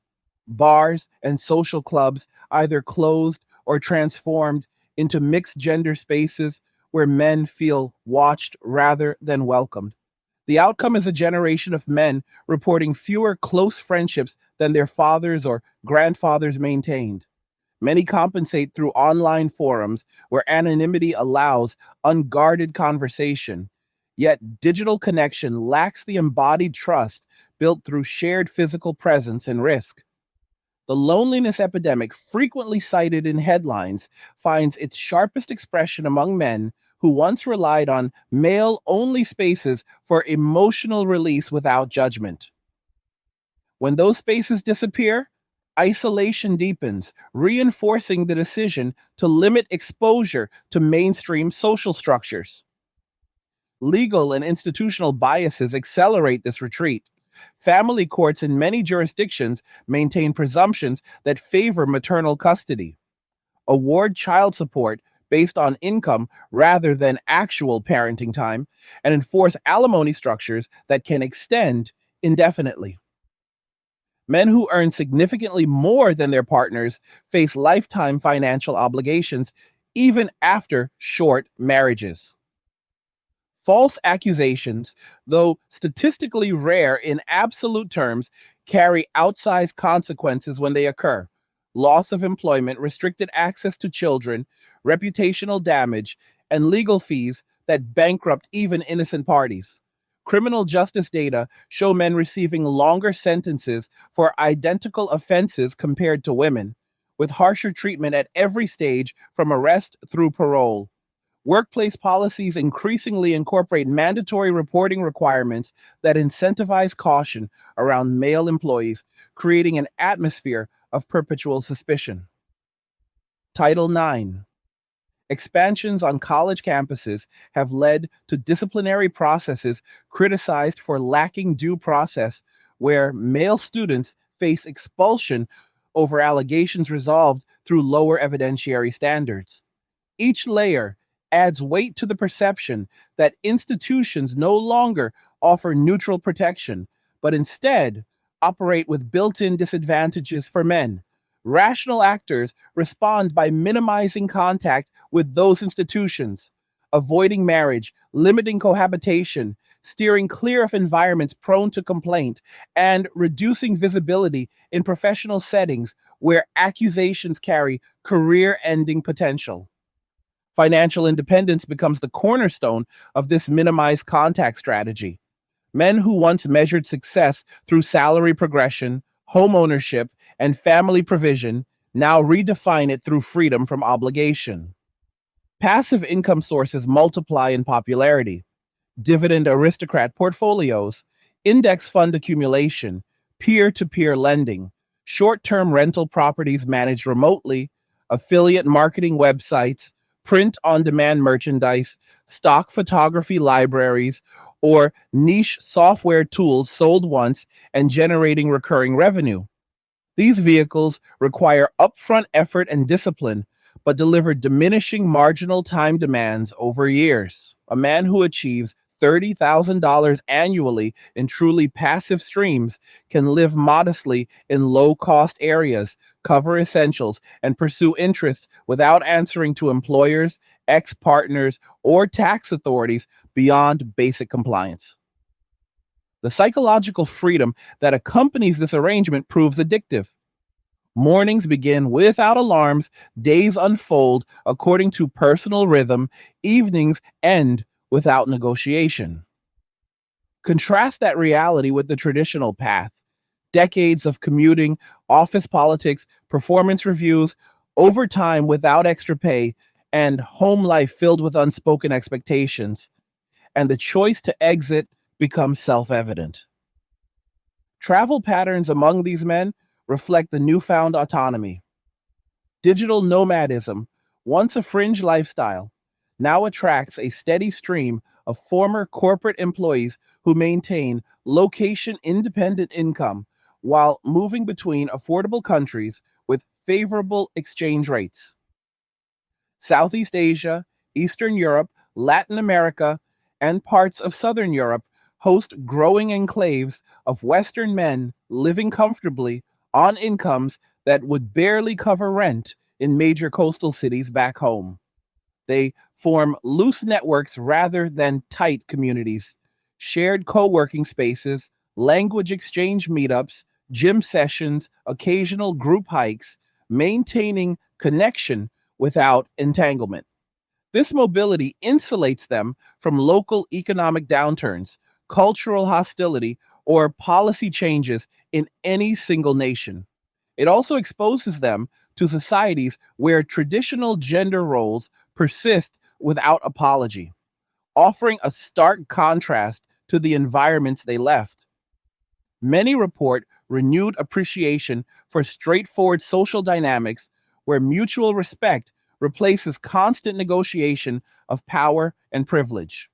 Bars and social clubs either closed or transformed into mixed gender spaces where men feel watched rather than welcomed. The outcome is a generation of men reporting fewer close friendships than their fathers or grandfathers maintained. Many compensate through online forums where anonymity allows unguarded conversation. Yet digital connection lacks the embodied trust built through shared physical presence and risk. The loneliness epidemic, frequently cited in headlines, finds its sharpest expression among men who once relied on male only spaces for emotional release without judgment. When those spaces disappear, isolation deepens, reinforcing the decision to limit exposure to mainstream social structures. Legal and institutional biases accelerate this retreat. Family courts in many jurisdictions maintain presumptions that favor maternal custody, award child support based on income rather than actual parenting time, and enforce alimony structures that can extend indefinitely. Men who earn significantly more than their partners face lifetime financial obligations even after short marriages. False accusations, though statistically rare in absolute terms, carry outsized consequences when they occur. Loss of employment, restricted access to children, reputational damage, and legal fees that bankrupt even innocent parties. Criminal justice data show men receiving longer sentences for identical offenses compared to women, with harsher treatment at every stage from arrest through parole. Workplace policies increasingly incorporate mandatory reporting requirements that incentivize caution around male employees, creating an atmosphere of perpetual suspicion. Title IX. Expansions on college campuses have led to disciplinary processes criticized for lacking due process, where male students face expulsion over allegations resolved through lower evidentiary standards. Each layer adds weight to the perception that institutions no longer offer neutral protection, but instead operate with built in disadvantages for men. Rational actors respond by minimizing contact with those institutions, avoiding marriage, limiting cohabitation, steering clear of environments prone to complaint, and reducing visibility in professional settings where accusations carry career ending potential. Financial independence becomes the cornerstone of this minimized contact strategy. Men who once measured success through salary progression, home ownership, and family provision now redefine it through freedom from obligation. Passive income sources multiply in popularity: dividend aristocrat portfolios, index fund accumulation, peer to peer lending, short term rental properties managed remotely, affiliate marketing websites, print on demand merchandise, stock photography libraries, or niche software tools sold once and generating recurring revenue. These vehicles require upfront effort and discipline, but deliver diminishing marginal time demands over years. A man who achieves $30,000 annually in truly passive streams can live modestly in low cost areas, cover essentials, and pursue interests without answering to employers, ex partners, or tax authorities beyond basic compliance. The psychological freedom that accompanies this arrangement proves addictive. Mornings begin without alarms, days unfold according to personal rhythm, evenings end without negotiation. Contrast that reality with the traditional path: decades of commuting, office politics, performance reviews, overtime without extra pay, and home life filled with unspoken expectations. And the choice to exit becomes self evident. Travel patterns among these men reflect the newfound autonomy. Digital nomadism, once a fringe lifestyle, now attracts a steady stream of former corporate employees who maintain location independent income while moving between affordable countries with favorable exchange rates. Southeast Asia, Eastern Europe, Latin America, and parts of Southern Europe host growing enclaves of Western men living comfortably on incomes that would barely cover rent in major coastal cities back home. They form loose networks rather than tight communities, shared co working spaces, language exchange meetups, gym sessions, occasional group hikes, maintaining connection without entanglement. This mobility insulates them from local economic downturns, cultural hostility, or policy changes in any single nation. It also exposes them to societies where traditional gender roles persist without apology, offering a stark contrast to the environments they left. Many report renewed appreciation for straightforward social dynamics where mutual respect replaces constant negotiation of power and privilege.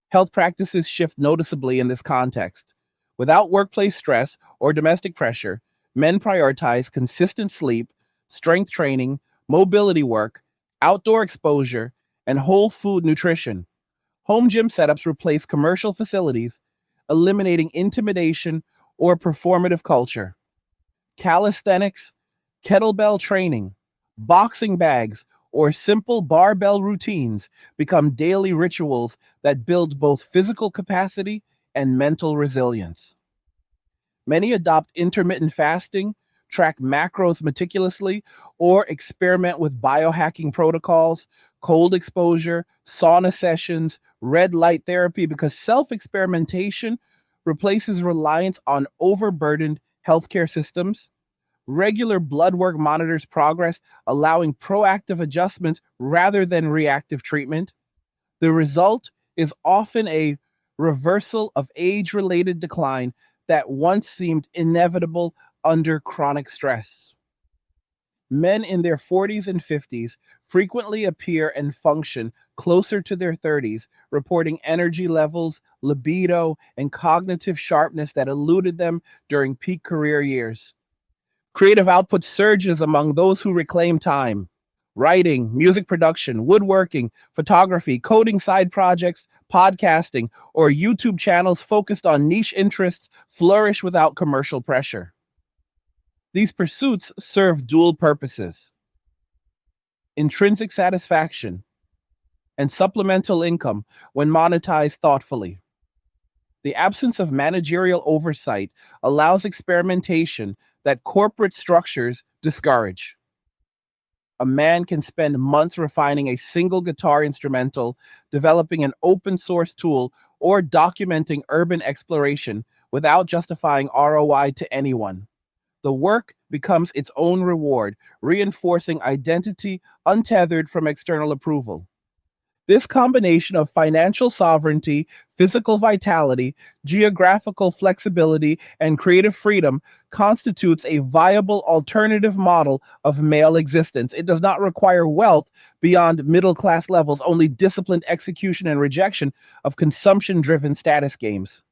Health practices shift noticeably in this context. Without workplace stress or domestic pressure, men prioritize consistent sleep, strength training, mobility work, outdoor exposure, and whole food nutrition. Home gym setups replace commercial facilities, eliminating intimidation or performative culture. Calisthenics, kettlebell training, boxing bags, or simple barbell routines become daily rituals that build both physical capacity and mental resilience. Many adopt intermittent fasting, track macros meticulously, or experiment with biohacking protocols, cold exposure, sauna sessions, red light therapy, because self experimentation replaces reliance on overburdened healthcare systems. Regular blood work monitors progress, allowing proactive adjustments rather than reactive treatment. The result is often a reversal of age related decline that once seemed inevitable under chronic stress. Men in their 40s and 50s frequently appear and function closer to their 30s, reporting energy levels, libido, and cognitive sharpness that eluded them during peak career years. Creative output surges among those who reclaim time. Writing, music production, woodworking, photography, coding side projects, podcasting, or YouTube channels focused on niche interests flourish without commercial pressure. These pursuits serve dual purposes: intrinsic satisfaction and supplemental income when monetized thoughtfully. The absence of managerial oversight allows experimentation that corporate structures discourage. A man can spend months refining a single guitar instrumental, developing an open source tool, or documenting urban exploration without justifying ROI to anyone. The work becomes its own reward, reinforcing identity untethered from external approval. This combination of financial sovereignty, physical vitality, geographical flexibility, and creative freedom constitutes a viable alternative model of male existence. It does not require wealth beyond middle class levels, only disciplined execution and rejection of consumption driven status games.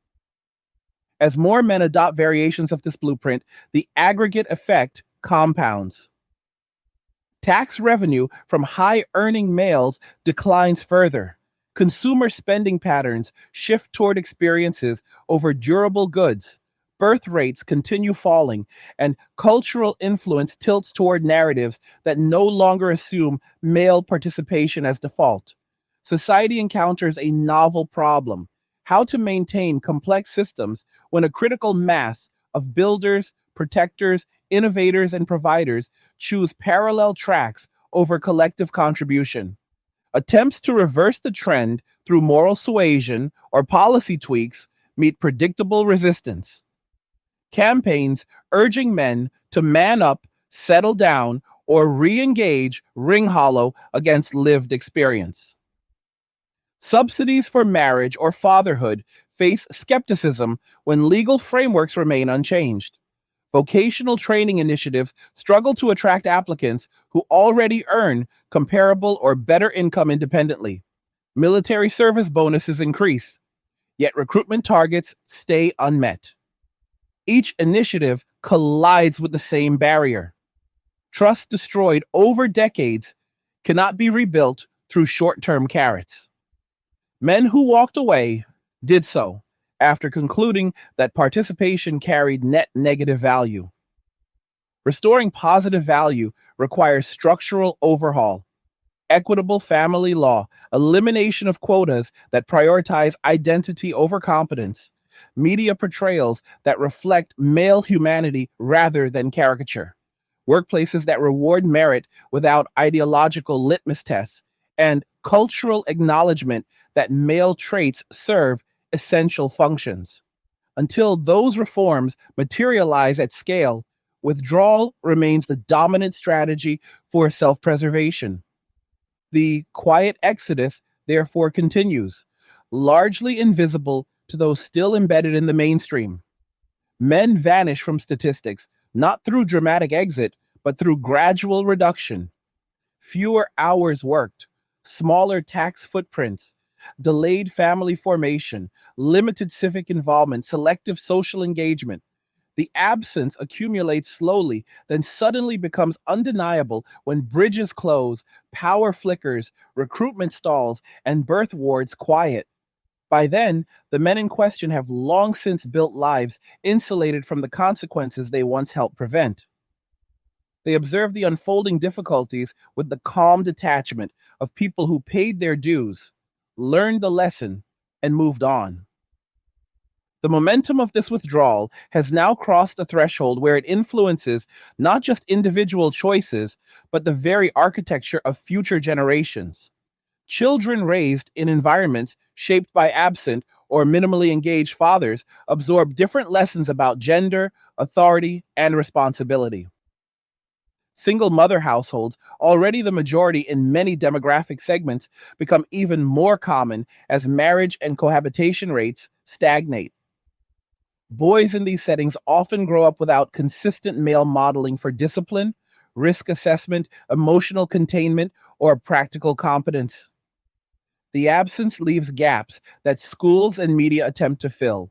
As more men adopt variations of this blueprint, the aggregate effect compounds. Tax revenue from high earning males declines further. Consumer spending patterns shift toward experiences over durable goods. Birth rates continue falling, and cultural influence tilts toward narratives that no longer assume male participation as default. Society encounters a novel problem: how to maintain complex systems when a critical mass of builders, protectors, innovators, and providers choose parallel tracks over collective contribution. Attempts to reverse the trend through moral suasion or policy tweaks meet predictable resistance. Campaigns urging men to man up, settle down, or re engage ring hollow against lived experience. Subsidies for marriage or fatherhood face skepticism when legal frameworks remain unchanged. Vocational training initiatives struggle to attract applicants who already earn comparable or better income independently. Military service bonuses increase, yet recruitment targets stay unmet. Each initiative collides with the same barrier. Trust destroyed over decades cannot be rebuilt through short term carrots. Men who walked away did so after concluding that participation carried net negative value. Restoring positive value requires structural overhaul, equitable family law, elimination of quotas that prioritize identity over competence, media portrayals that reflect male humanity rather than caricature, workplaces that reward merit without ideological litmus tests, and cultural acknowledgement that male traits serve essential functions. Until those reforms materialize at scale, withdrawal remains the dominant strategy for self preservation. The quiet exodus, therefore, continues, largely invisible to those still embedded in the mainstream. Men vanish from statistics, not through dramatic exit, but through gradual reduction. Fewer hours worked, smaller tax footprints, delayed family formation, limited civic involvement, selective social engagement. The absence accumulates slowly, then suddenly becomes undeniable when bridges close, power flickers, recruitment stalls, and birth wards quiet. By then, the men in question have long since built lives insulated from the consequences they once helped prevent. They observe the unfolding difficulties with the calm detachment of people who paid their dues, learned the lesson, and moved on. The momentum of this withdrawal has now crossed a threshold where it influences not just individual choices, but the very architecture of future generations. Children raised in environments shaped by absent or minimally engaged fathers absorb different lessons about gender, authority, and responsibility. Single mother households, already the majority in many demographic segments, become even more common as marriage and cohabitation rates stagnate. Boys in these settings often grow up without consistent male modeling for discipline, risk assessment, emotional containment, or practical competence. The absence leaves gaps that schools and media attempt to fill,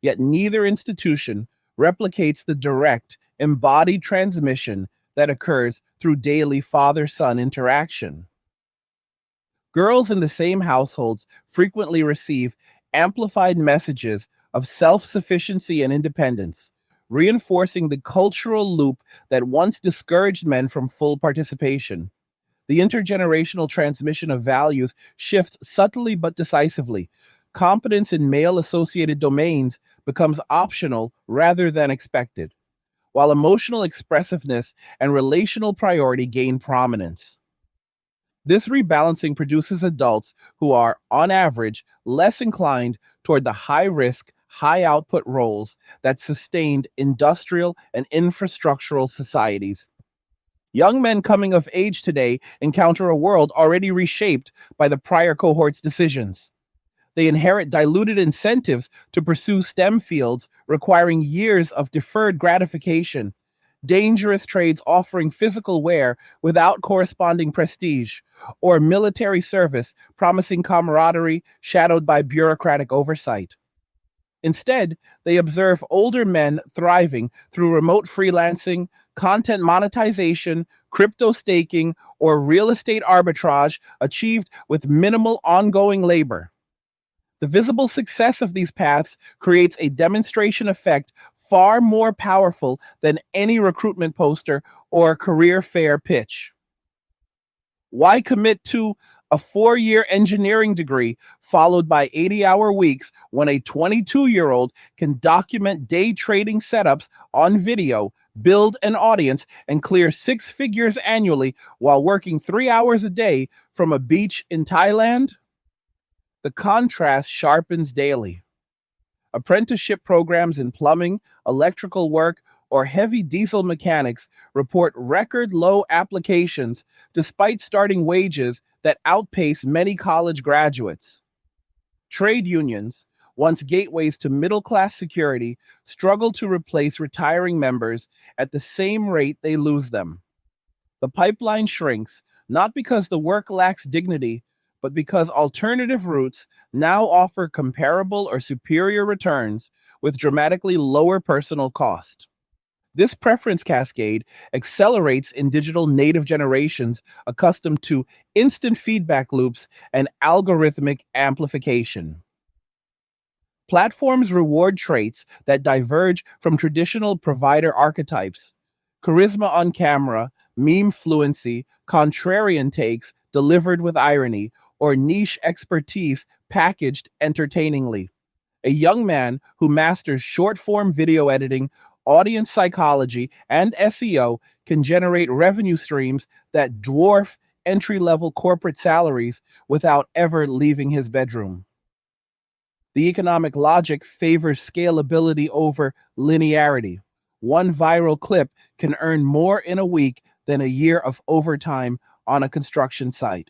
yet neither institution replicates the direct, embodied transmission that occurs through daily father son interaction. Girls in the same households frequently receive amplified messages of self sufficiency and independence, reinforcing the cultural loop that once discouraged men from full participation. The intergenerational transmission of values shifts subtly but decisively. Competence in male associated domains becomes optional rather than expected, while emotional expressiveness and relational priority gain prominence. This rebalancing produces adults who are, on average, less inclined toward the high risk, high output roles that sustained industrial and infrastructural societies. Young men coming of age today encounter a world already reshaped by the prior cohort's decisions. They inherit diluted incentives to pursue STEM fields requiring years of deferred gratification, dangerous trades offering physical wear without corresponding prestige, or military service promising camaraderie shadowed by bureaucratic oversight. Instead, they observe older men thriving through remote freelancing, content monetization, crypto staking, or real estate arbitrage achieved with minimal ongoing labor. The visible success of these paths creates a demonstration effect far more powerful than any recruitment poster or career fair pitch. Why commit to a 4 year engineering degree followed by 80-hour weeks when a 22-year-old can document day trading setups on video, build an audience, and clear six figures annually while working 3 hours a day from a beach in Thailand? The contrast sharpens daily. Apprenticeship programs in plumbing, electrical work, or heavy diesel mechanics report record low applications despite starting wages that outpace many college graduates. Trade unions, once gateways to middle class security, struggle to replace retiring members at the same rate they lose them. The pipeline shrinks, not because the work lacks dignity, but because alternative routes now offer comparable or superior returns with dramatically lower personal cost. This preference cascade accelerates in digital native generations accustomed to instant feedback loops and algorithmic amplification. Platforms reward traits that diverge from traditional provider archetypes. Charisma on camera, meme fluency, contrarian takes delivered with irony, or niche expertise packaged entertainingly. A young man who masters short form video editing, audience psychology, and SEO can generate revenue streams that dwarf entry level corporate salaries without ever leaving his bedroom. The economic logic favors scalability over linearity. One viral clip can earn more in a week than a year of overtime on a construction site.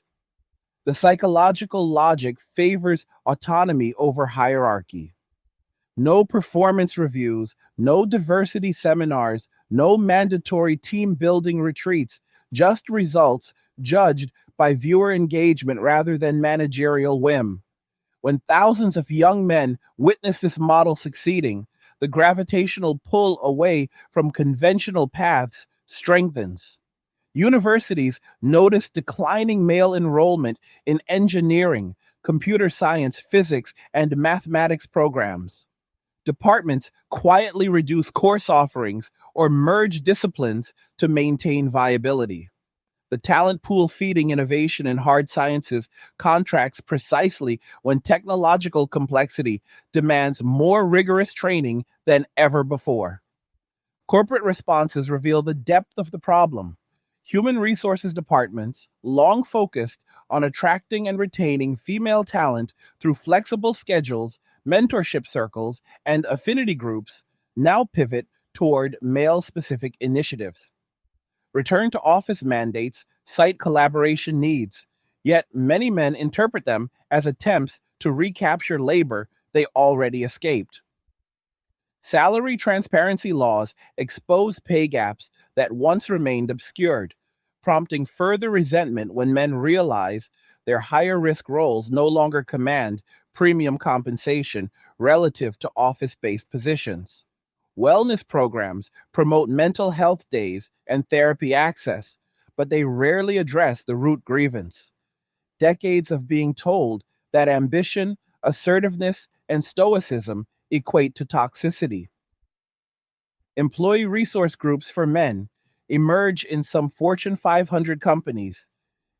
The psychological logic favors autonomy over hierarchy. No performance reviews, no diversity seminars, no mandatory team building retreats, just results judged by viewer engagement rather than managerial whim. When thousands of young men witness this model succeeding, the gravitational pull away from conventional paths strengthens. Universities notice declining male enrollment in engineering, computer science, physics, and mathematics programs. Departments quietly reduce course offerings or merge disciplines to maintain viability. The talent pool feeding innovation in hard sciences contracts precisely when technological complexity demands more rigorous training than ever before. Corporate responses reveal the depth of the problem. Human resources departments, long focused on attracting and retaining female talent through flexible schedules, mentorship circles, and affinity groups, now pivot toward male specific initiatives. Return to office mandates cite collaboration needs, yet many men interpret them as attempts to recapture labor they already escaped. Salary transparency laws expose pay gaps that once remained obscured, prompting further resentment when men realize their higher risk roles no longer command premium compensation relative to office based positions. Wellness programs promote mental health days and therapy access, but they rarely address the root grievance. Decades of being told that ambition, assertiveness, and stoicism equate to toxicity. Employee resource groups for men emerge in some Fortune 500 companies,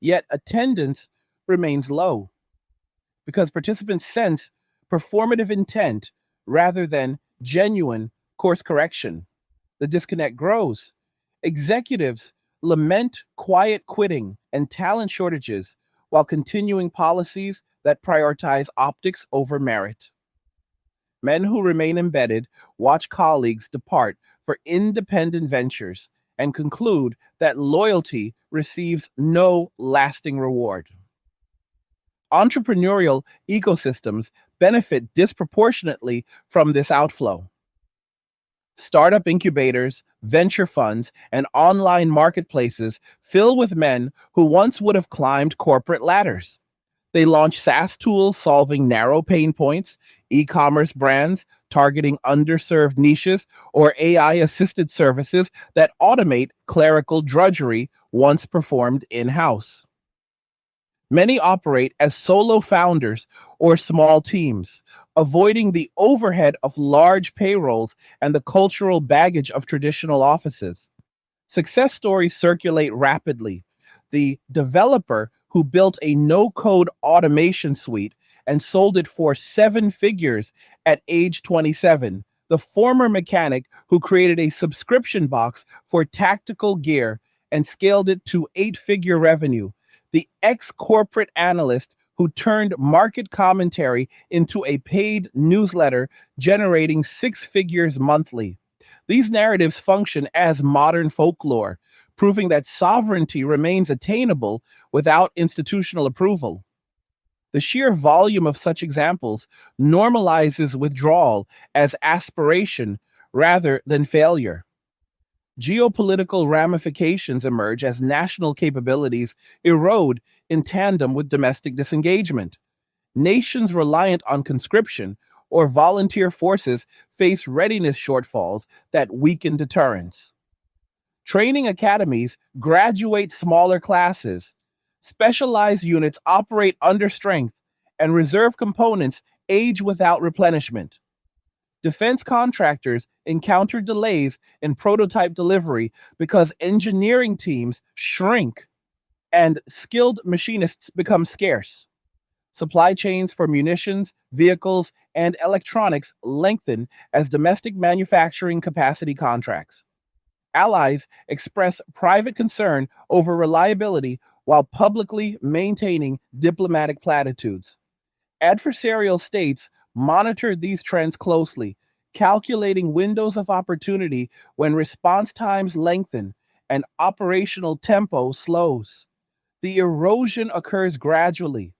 yet attendance remains low because participants sense performative intent rather than genuine course correction. The disconnect grows. Executives lament quiet quitting and talent shortages while continuing policies that prioritize optics over merit. Men who remain embedded watch colleagues depart for independent ventures and conclude that loyalty receives no lasting reward. Entrepreneurial ecosystems benefit disproportionately from this outflow. Startup incubators, venture funds, and online marketplaces fill with men who once would have climbed corporate ladders. They launch SaaS tools solving narrow pain points, e commerce brands targeting underserved niches, or AI assisted services that automate clerical drudgery once performed in house. Many operate as solo founders or small teams, avoiding the overhead of large payrolls and the cultural baggage of traditional offices. Success stories circulate rapidly. The developer who built a no code automation suite and sold it for seven figures at age 27. The former mechanic who created a subscription box for tactical gear and scaled it to eight-figure revenue. The ex corporate analyst who turned market commentary into a paid newsletter generating six figures monthly. These narratives function as modern folklore, proving that sovereignty remains attainable without institutional approval. The sheer volume of such examples normalizes withdrawal as aspiration rather than failure. Geopolitical ramifications emerge as national capabilities erode in tandem with domestic disengagement. Nations reliant on conscription or volunteer forces face readiness shortfalls that weaken deterrence. Training academies graduate smaller classes. Specialized units operate under strength, and reserve components age without replenishment. Defense contractors encounter delays in prototype delivery because engineering teams shrink and skilled machinists become scarce. Supply chains for munitions, vehicles, and electronics lengthen as domestic manufacturing capacity contracts. Allies express private concern over reliability while publicly maintaining diplomatic platitudes. Adversarial states monitor these trends closely, calculating windows of opportunity when response times lengthen and operational tempo slows. The erosion occurs gradually.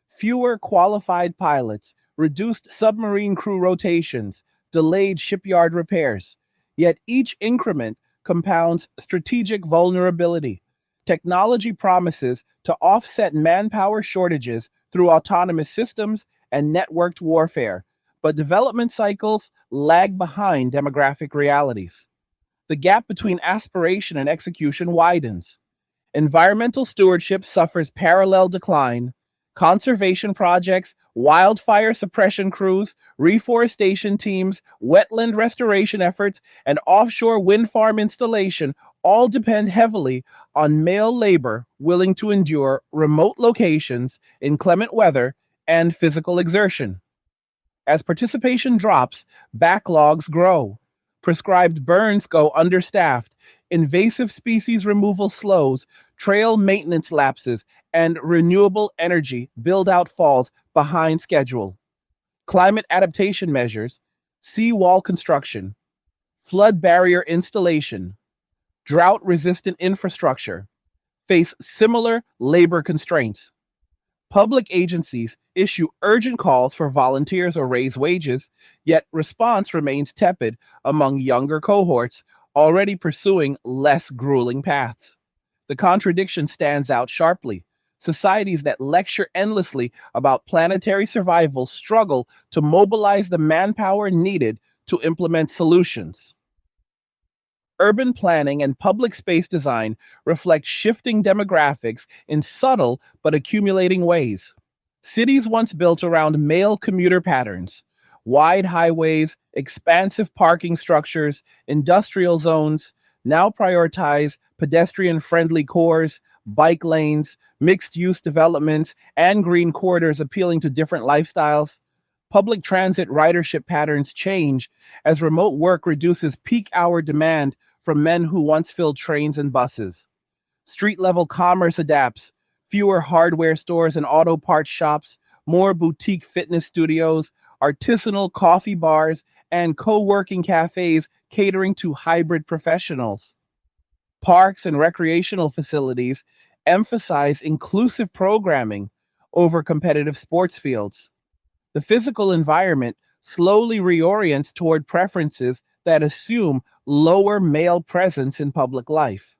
Fewer qualified pilots, reduced submarine crew rotations, delayed shipyard repairs. Yet each increment compounds strategic vulnerability. Technology promises to offset manpower shortages through autonomous systems and networked warfare, but development cycles lag behind demographic realities. The gap between aspiration and execution widens. Environmental stewardship suffers parallel decline. Conservation projects, wildfire suppression crews, reforestation teams, wetland restoration efforts, and offshore wind farm installation all depend heavily on male labor willing to endure remote locations, inclement weather, and physical exertion. As participation drops, backlogs grow. Prescribed burns go understaffed, invasive species removal slows, trail maintenance lapses, and renewable energy build out falls behind schedule. Climate adaptation measures, seawall construction, flood barrier installation, drought resistant infrastructure face similar labor constraints. Public agencies issue urgent calls for volunteers or raise wages, yet response remains tepid among younger cohorts already pursuing less grueling paths. The contradiction stands out sharply. Societies that lecture endlessly about planetary survival struggle to mobilize the manpower needed to implement solutions. Urban planning and public space design reflect shifting demographics in subtle but accumulating ways. Cities once built around male commuter patterns, wide highways, expansive parking structures, industrial zones, now prioritize pedestrian friendly cores, bike lanes, mixed use developments, and green corridors appealing to different lifestyles. Public transit ridership patterns change as remote work reduces peak hour demand from men who once filled trains and buses. Street level commerce adapts, fewer hardware stores and auto parts shops, more boutique fitness studios, artisanal coffee bars, and co working cafes catering to hybrid professionals. Parks and recreational facilities emphasize inclusive programming over competitive sports fields. The physical environment slowly reorients toward preferences that assume lower male presence in public life.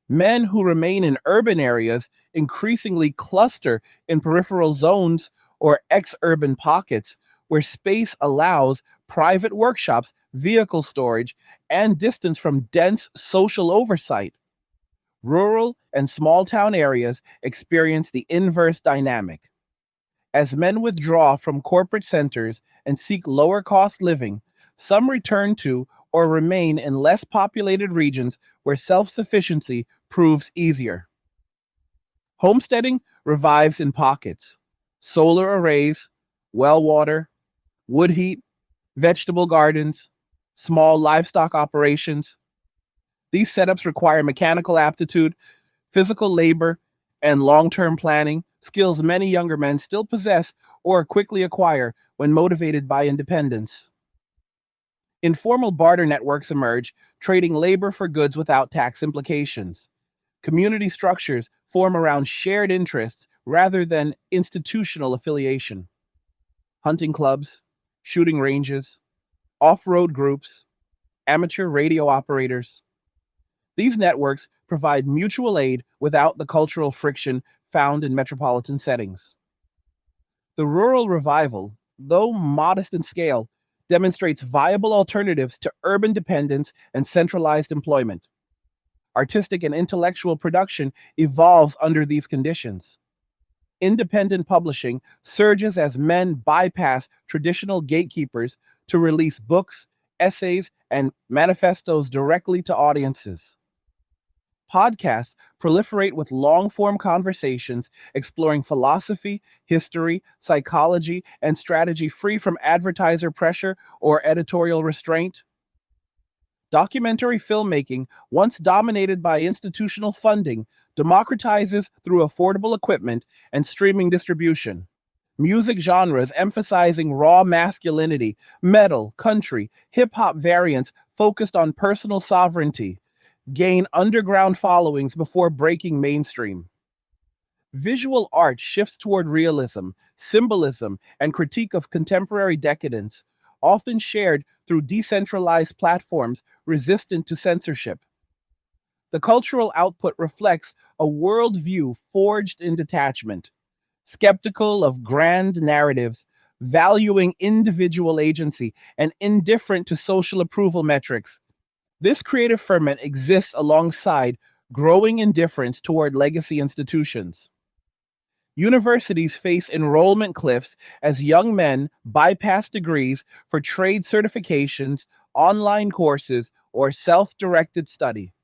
Men who remain in urban areas increasingly cluster in peripheral zones or ex urban pockets where space allows private workshops, vehicle storage, and distance from dense social oversight. Rural and small town areas experience the inverse dynamic. As men withdraw from corporate centers and seek lower cost living, some return to or remain in less populated regions where self sufficiency proves easier. Homesteading revives in pockets. Solar arrays, well water, wood heat, vegetable gardens, small livestock operations. These setups require mechanical aptitude, physical labor, and long term planning, skills many younger men still possess or quickly acquire when motivated by independence. Informal barter networks emerge, trading labor for goods without tax implications. Community structures form around shared interests rather than institutional affiliation. Hunting clubs, shooting ranges, off road groups, amateur radio operators. These networks provide mutual aid without the cultural friction found in metropolitan settings. The rural revival, though modest in scale, demonstrates viable alternatives to urban dependence and centralized employment. Artistic and intellectual production evolves under these conditions. Independent publishing surges as men bypass traditional gatekeepers to release books, essays, and manifestos directly to audiences. Podcasts proliferate with long form conversations exploring philosophy, history, psychology, and strategy free from advertiser pressure or editorial restraint. Documentary filmmaking, once dominated by institutional funding, democratizes through affordable equipment and streaming distribution. Music genres emphasizing raw masculinity, metal, country, hip hop variants focused on personal sovereignty, gain underground followings before breaking mainstream. Visual art shifts toward realism, symbolism, and critique of contemporary decadence, often shared through decentralized platforms resistant to censorship. The cultural output reflects a worldview forged in detachment, skeptical of grand narratives, valuing individual agency, and indifferent to social approval metrics. This creative ferment exists alongside growing indifference toward legacy institutions. Universities face enrollment cliffs as young men bypass degrees for trade certifications, online courses, or self directed study.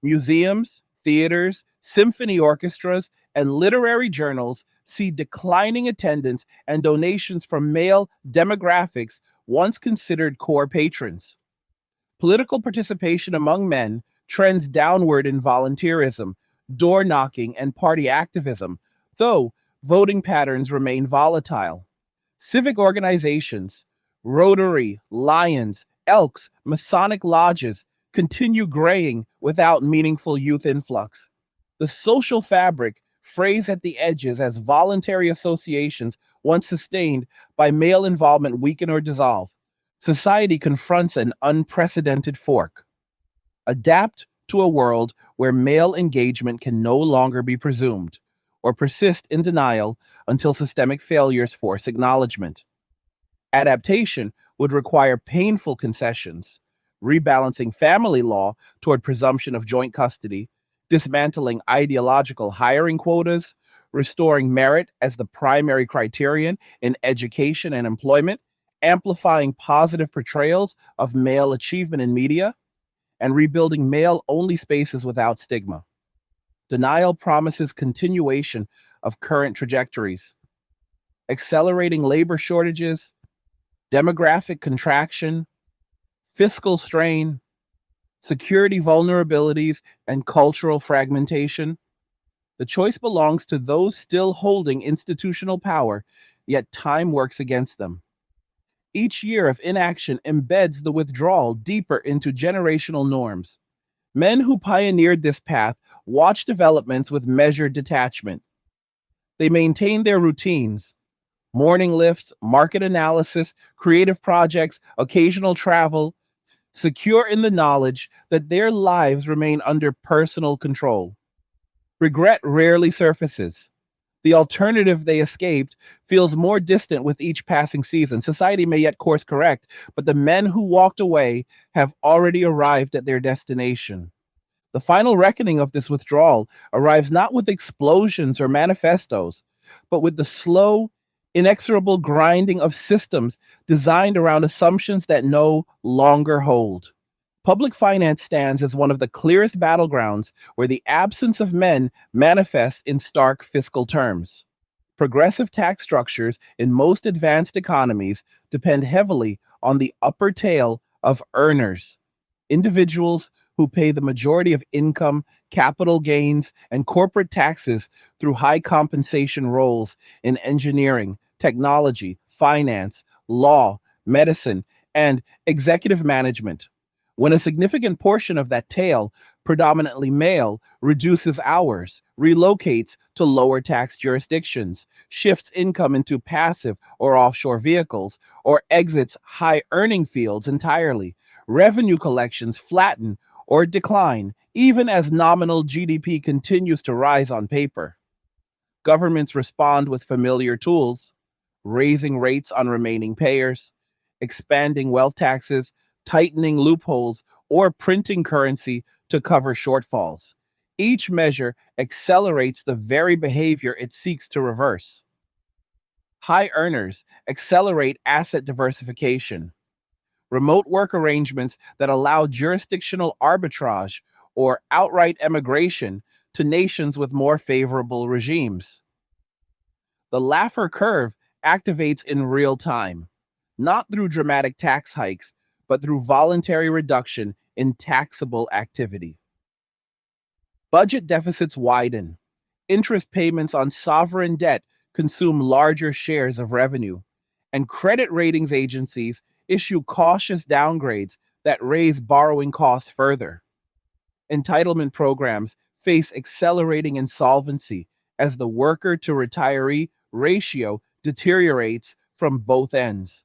Museums, theaters, symphony orchestras, and literary journals see declining attendance and donations from male demographics once considered core patrons. Political participation among men trends downward in volunteerism, door knocking, and party activism, though voting patterns remain volatile. Civic organizations, Rotary, Lions, Elks, Masonic lodges continue graying without meaningful youth influx. The social fabric, phrased at the edges as voluntary associations once sustained by male involvement, weaken or dissolve. Society confronts an unprecedented fork. Adapt to a world where male engagement can no longer be presumed, or persist in denial until systemic failures force acknowledgement. Adaptation would require painful concessions, rebalancing family law toward presumption of joint custody, dismantling ideological hiring quotas, restoring merit as the primary criterion in education and employment, amplifying positive portrayals of male achievement in media, and rebuilding male only spaces without stigma. Denial promises continuation of current trajectories, accelerating labor shortages, demographic contraction, fiscal strain, security vulnerabilities, and cultural fragmentation. The choice belongs to those still holding institutional power, yet time works against them. Each year of inaction embeds the withdrawal deeper into generational norms. Men who pioneered this path watch developments with measured detachment. They maintain their routines, morning lifts, market analysis, creative projects, occasional travel, secure in the knowledge that their lives remain under personal control. Regret rarely surfaces. The alternative they escaped feels more distant with each passing season. Society may yet course correct, but the men who walked away have already arrived at their destination. The final reckoning of this withdrawal arrives not with explosions or manifestos, but with the slow, inexorable grinding of systems designed around assumptions that no longer hold. Public finance stands as one of the clearest battlegrounds where the absence of men manifests in stark fiscal terms. Progressive tax structures in most advanced economies depend heavily on the upper tail of earners, individuals who pay the majority of income, capital gains, and corporate taxes through high compensation roles in engineering, technology, finance, law, medicine, and executive management. When a significant portion of that tail, predominantly male, reduces hours, relocates to lower tax jurisdictions, shifts income into passive or offshore vehicles, or exits high earning fields entirely, revenue collections flatten or decline, even as nominal GDP continues to rise on paper. Governments respond with familiar tools, raising rates on remaining payers, expanding wealth taxes, tightening loopholes, or printing currency to cover shortfalls. Each measure accelerates the very behavior it seeks to reverse. High earners accelerate asset diversification. Remote work arrangements that allow jurisdictional arbitrage or outright emigration to nations with more favorable regimes. The Laffer curve activates in real time, not through dramatic tax hikes, but through voluntary reduction in taxable activity. Budget deficits widen. Interest payments on sovereign debt consume larger shares of revenue, and credit ratings agencies issue cautious downgrades that raise borrowing costs further. Entitlement programs face accelerating insolvency as the worker to retiree ratio deteriorates from both ends.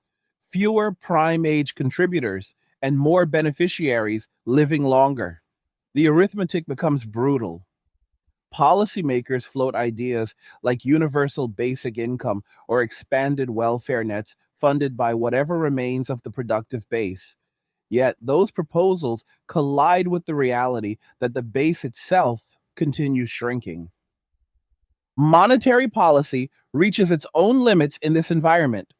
Fewer prime age contributors and more beneficiaries living longer. The arithmetic becomes brutal. Policymakers float ideas like universal basic income or expanded welfare nets funded by whatever remains of the productive base. Yet those proposals collide with the reality that the base itself continues shrinking. Monetary policy reaches its own limits in this environment.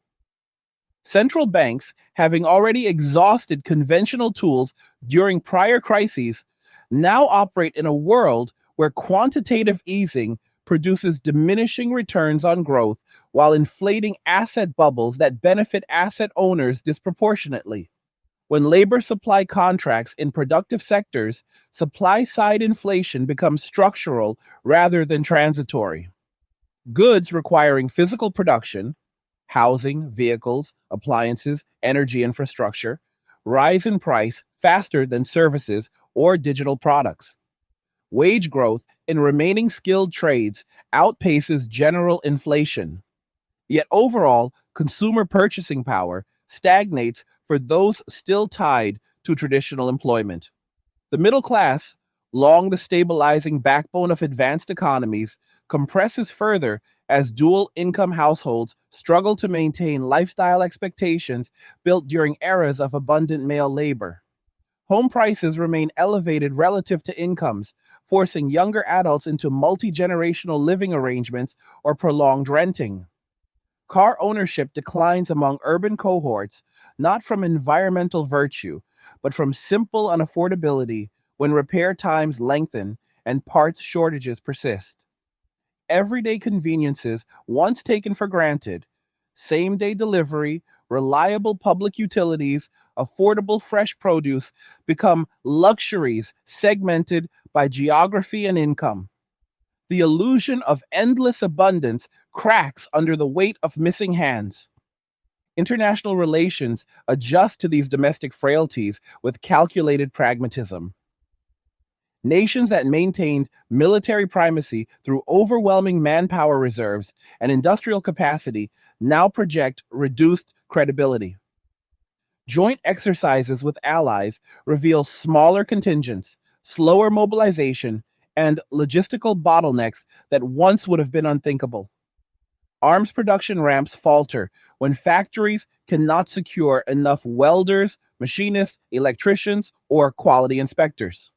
Central banks, having already exhausted conventional tools during prior crises, now operate in a world where quantitative easing produces diminishing returns on growth while inflating asset bubbles that benefit asset owners disproportionately. When labor supply contracts in productive sectors, supply side inflation becomes structural rather than transitory. Goods requiring physical production, housing, vehicles, appliances, energy infrastructure, rise in price faster than services or digital products. Wage growth in remaining skilled trades outpaces general inflation. Yet overall, consumer purchasing power stagnates for those still tied to traditional employment. The middle class, long the stabilizing backbone of advanced economies, compresses further as dual income households struggle to maintain lifestyle expectations built during eras of abundant male labor. Home prices remain elevated relative to incomes, forcing younger adults into multi generational living arrangements or prolonged renting. Car ownership declines among urban cohorts, not from environmental virtue, but from simple unaffordability when repair times lengthen and parts shortages persist. Everyday conveniences, once taken for granted, same day delivery, reliable public utilities, affordable fresh produce become luxuries segmented by geography and income. The illusion of endless abundance cracks under the weight of missing hands. International relations adjust to these domestic frailties with calculated pragmatism. Nations that maintained military primacy through overwhelming manpower reserves and industrial capacity now project reduced credibility. Joint exercises with allies reveal smaller contingents, slower mobilization, and logistical bottlenecks that once would have been unthinkable. Arms production ramps falter when factories cannot secure enough welders, machinists, electricians, or quality inspectors.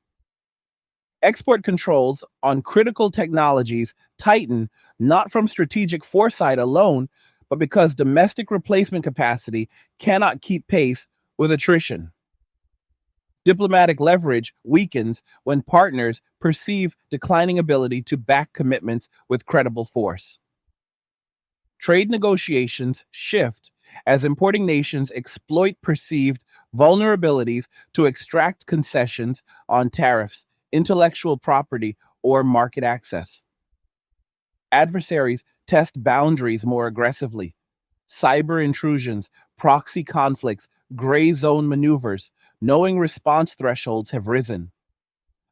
Export controls on critical technologies tighten not from strategic foresight alone, but because domestic replacement capacity cannot keep pace with attrition. Diplomatic leverage weakens when partners perceive declining ability to back commitments with credible force. Trade negotiations shift as importing nations exploit perceived vulnerabilities to extract concessions on tariffs, intellectual property, or market access. Adversaries test boundaries more aggressively. Cyber intrusions, proxy conflicts, gray zone maneuvers, knowing response thresholds have risen.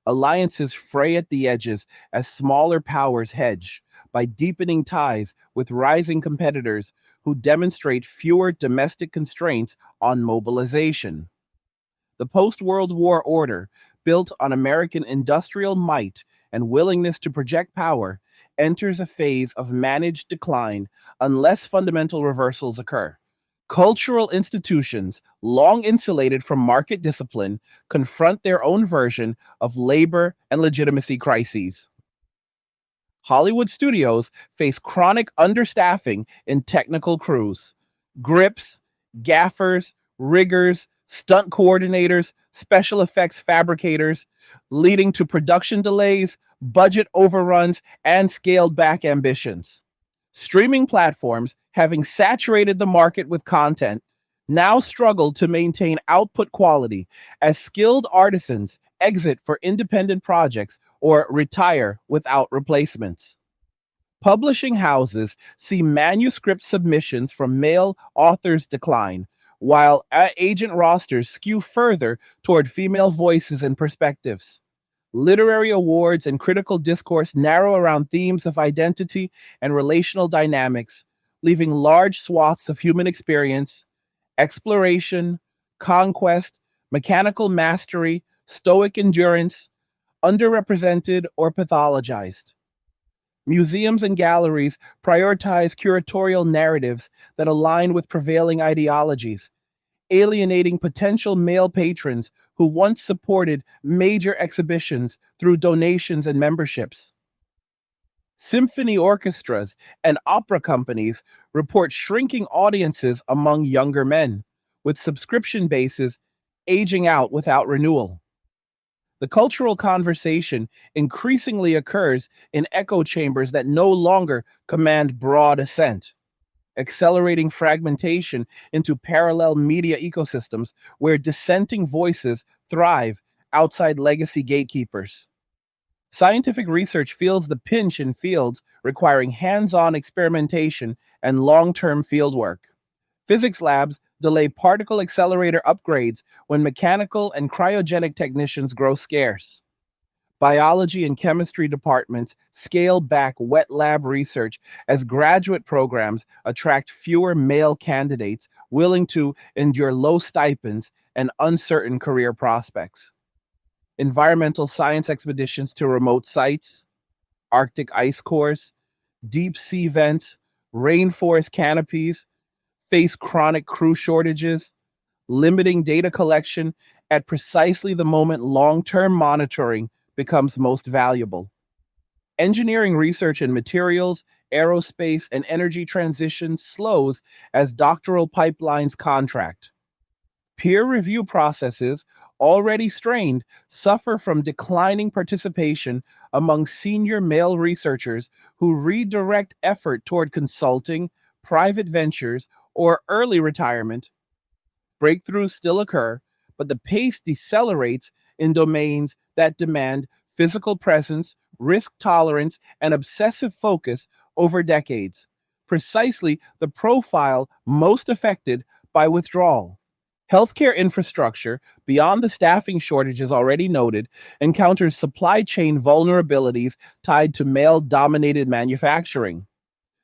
Alliances fray at the edges as smaller powers hedge by deepening ties with rising competitors who demonstrate fewer domestic constraints on mobilization. The post World War order, built on American industrial might and willingness to project power, enters a phase of managed decline unless fundamental reversals occur. Cultural institutions, long insulated from market discipline, confront their own version of labor and legitimacy crises. Hollywood studios face chronic understaffing in technical crews. Grips, gaffers, riggers, stunt coordinators, special effects fabricators, leading to production delays, budget overruns, and scaled back ambitions. Streaming platforms, having saturated the market with content, now struggle to maintain output quality as skilled artisans exit for independent projects or retire without replacements. Publishing houses see manuscript submissions from male authors decline, while agent rosters skew further toward female voices and perspectives. Literary awards and critical discourse narrow around themes of identity and relational dynamics, leaving large swaths of human experience, exploration, conquest, mechanical mastery, stoic endurance, underrepresented or pathologized. Museums and galleries prioritize curatorial narratives that align with prevailing ideologies, alienating potential male patrons who once supported major exhibitions through donations and memberships. Symphony orchestras and opera companies report shrinking audiences among younger men, with subscription bases aging out without renewal. The cultural conversation increasingly occurs in echo chambers that no longer command broad assent, accelerating fragmentation into parallel media ecosystems where dissenting voices thrive outside legacy gatekeepers. Scientific research feels the pinch in fields requiring hands on experimentation and long term fieldwork. Physics labs delay particle accelerator upgrades when mechanical and cryogenic technicians grow scarce. Biology and chemistry departments scale back wet lab research as graduate programs attract fewer male candidates willing to endure low stipends and uncertain career prospects. Environmental science expeditions to remote sites, Arctic ice cores, deep sea vents, rainforest canopies face chronic crew shortages, limiting data collection at precisely the moment long term monitoring becomes most valuable. Engineering research in materials, aerospace, and energy transition slows as doctoral pipelines contract. Peer review processes, already strained, suffer from declining participation among senior male researchers who redirect effort toward consulting, private ventures, or early retirement. Breakthroughs still occur, but the pace decelerates in domains that demand physical presence, risk tolerance, and obsessive focus over decades. Precisely the profile most affected by withdrawal. Healthcare infrastructure, beyond the staffing shortages already noted, encounters supply chain vulnerabilities tied to male dominated manufacturing.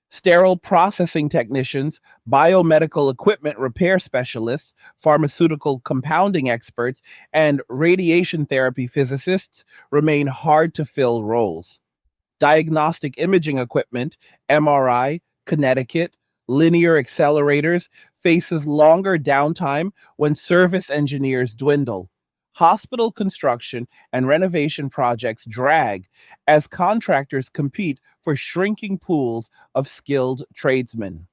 Sterile processing technicians, biomedical equipment repair specialists, pharmaceutical compounding experts, and radiation therapy physicists remain hard to fill roles. Diagnostic imaging equipment, MRI, Connecticut, linear accelerators faces longer downtime when service engineers dwindle. Hospital construction and renovation projects drag as contractors compete for shrinking pools of skilled tradesmen.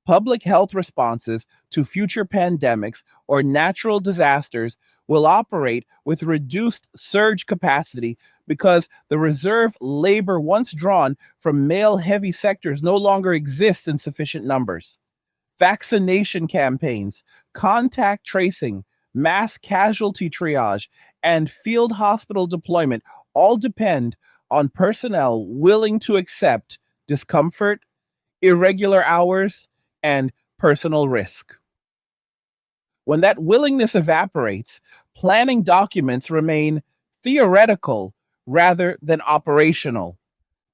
Public health responses to future pandemics or natural disasters will operate with reduced surge capacity because the reserve labor once drawn from male heavy sectors no longer exists in sufficient numbers. Vaccination campaigns, contact tracing, mass casualty triage, and field hospital deployment all depend on personnel willing to accept discomfort, irregular hours, and personal risk. When that willingness evaporates, planning documents remain theoretical rather than operational.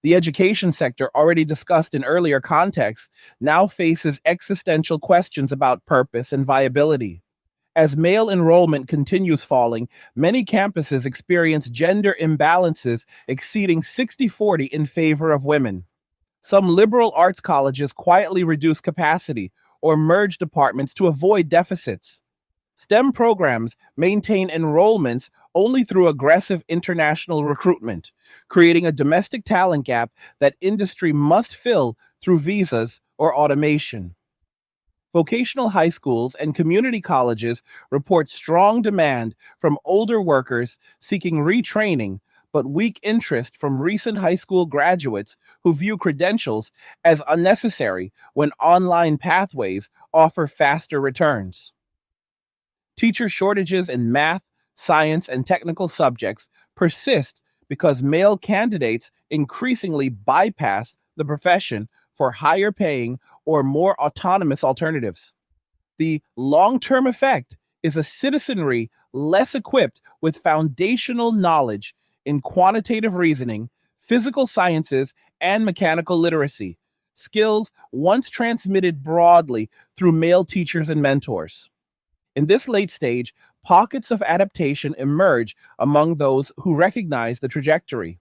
The education sector, already discussed in earlier contexts, now faces existential questions about purpose and viability. As male enrollment continues falling, many campuses experience gender imbalances exceeding 60-40 in favor of women. Some liberal arts colleges quietly reduce capacity or merge departments to avoid deficits. STEM programs maintain enrollments only through aggressive international recruitment, creating a domestic talent gap that industry must fill through visas or automation. Vocational high schools and community colleges report strong demand from older workers seeking retraining, but weak interest from recent high school graduates who view credentials as unnecessary when online pathways offer faster returns. Teacher shortages in math, science, and technical subjects persist because male candidates increasingly bypass the profession for higher paying or more autonomous alternatives. The long term effect is a citizenry less equipped with foundational knowledge in quantitative reasoning, physical sciences, and mechanical literacy, skills once transmitted broadly through male teachers and mentors. In this late stage, pockets of adaptation emerge among those who recognize the trajectory.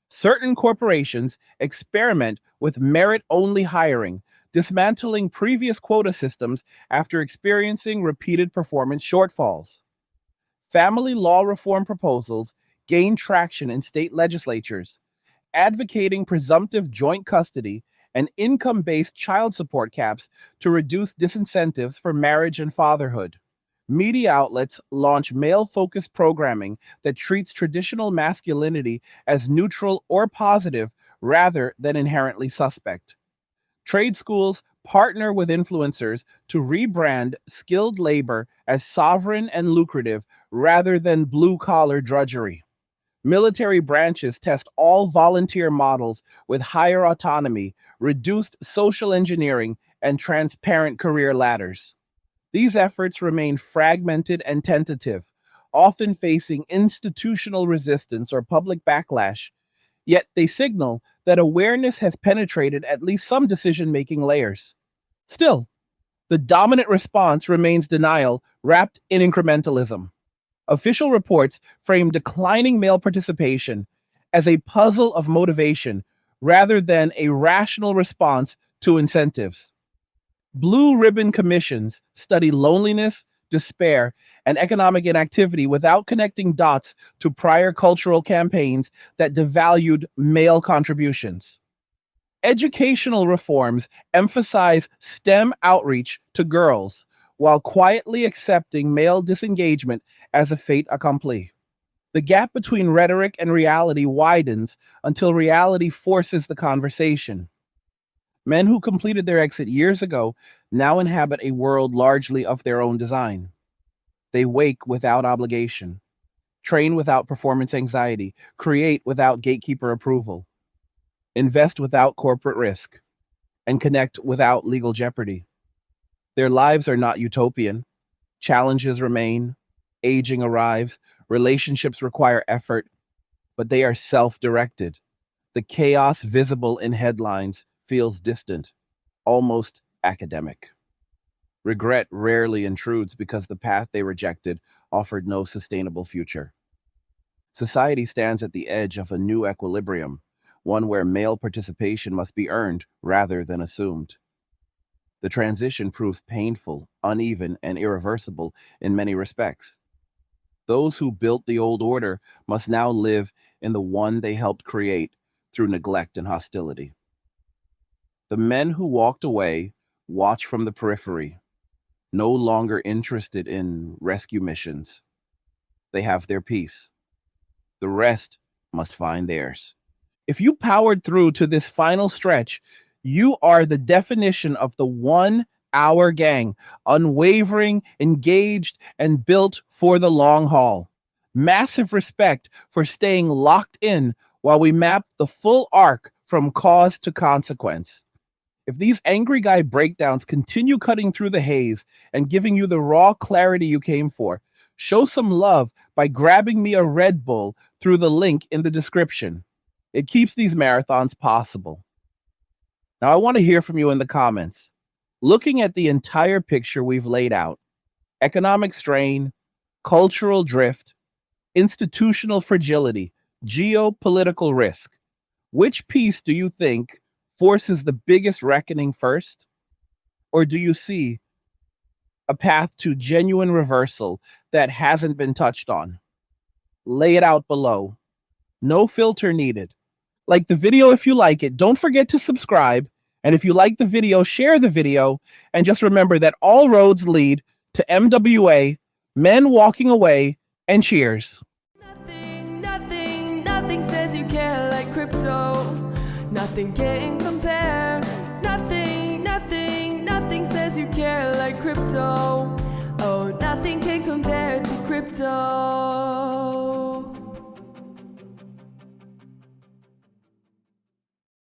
Certain corporations experiment with merit only hiring, dismantling previous quota systems after experiencing repeated performance shortfalls. Family law reform proposals gain traction in state legislatures, advocating presumptive joint custody and income based child support caps to reduce disincentives for marriage and fatherhood. Media outlets launch male focused programming that treats traditional masculinity as neutral or positive rather than inherently suspect. Trade schools partner with influencers to rebrand skilled labor as sovereign and lucrative rather than blue collar drudgery. Military branches test all volunteer models with higher autonomy, reduced social engineering, and transparent career ladders. These efforts remain fragmented and tentative, often facing institutional resistance or public backlash, yet they signal that awareness has penetrated at least some decision making layers. Still, the dominant response remains denial wrapped in incrementalism. Official reports frame declining male participation as a puzzle of motivation rather than a rational response to incentives. Blue ribbon commissions study loneliness, despair, and economic inactivity without connecting dots to prior cultural campaigns that devalued male contributions. Educational reforms emphasize STEM outreach to girls while quietly accepting male disengagement as a fait accompli. The gap between rhetoric and reality widens until reality forces the conversation. Men who completed their exit years ago now inhabit a world largely of their own design. They wake without obligation, train without performance anxiety, create without gatekeeper approval, invest without corporate risk, and connect without legal jeopardy. Their lives are not utopian. Challenges remain, aging arrives, relationships require effort, but they are self directed. The chaos visible in headlines feels distant, almost academic. Regret rarely intrudes because the path they rejected offered no sustainable future. Society stands at the edge of a new equilibrium, one where male participation must be earned rather than assumed. The transition proves painful, uneven, and irreversible in many respects. Those who built the old order must now live in the one they helped create through neglect and hostility. The men who walked away watch from the periphery, no longer interested in rescue missions. They have their peace. The rest must find theirs. If you powered through to this final stretch, you are the definition of the 1 hour gang, unwavering, engaged, and built for the long haul. Massive respect for staying locked in while we map the full arc from cause to consequence. If these angry guy breakdowns continue cutting through the haze and giving you the raw clarity you came for, show some love by grabbing me a Red Bull through the link in the description. It keeps these marathons possible. Now, I want to hear from you in the comments. Looking at the entire picture we've laid out, economic strain, cultural drift, institutional fragility, geopolitical risk, which piece do you think forces the biggest reckoning first? Or do you see a path to genuine reversal that hasn't been touched on? Lay it out below. No filter needed. Like the video if you like it. Don't forget to subscribe. And if you like the video, share the video. And just remember that all roads lead to MWA, men walking away, and cheers. Nothing says you care like crypto. Nothing can compare. Nothing says you care like crypto. Oh, nothing can compare to crypto.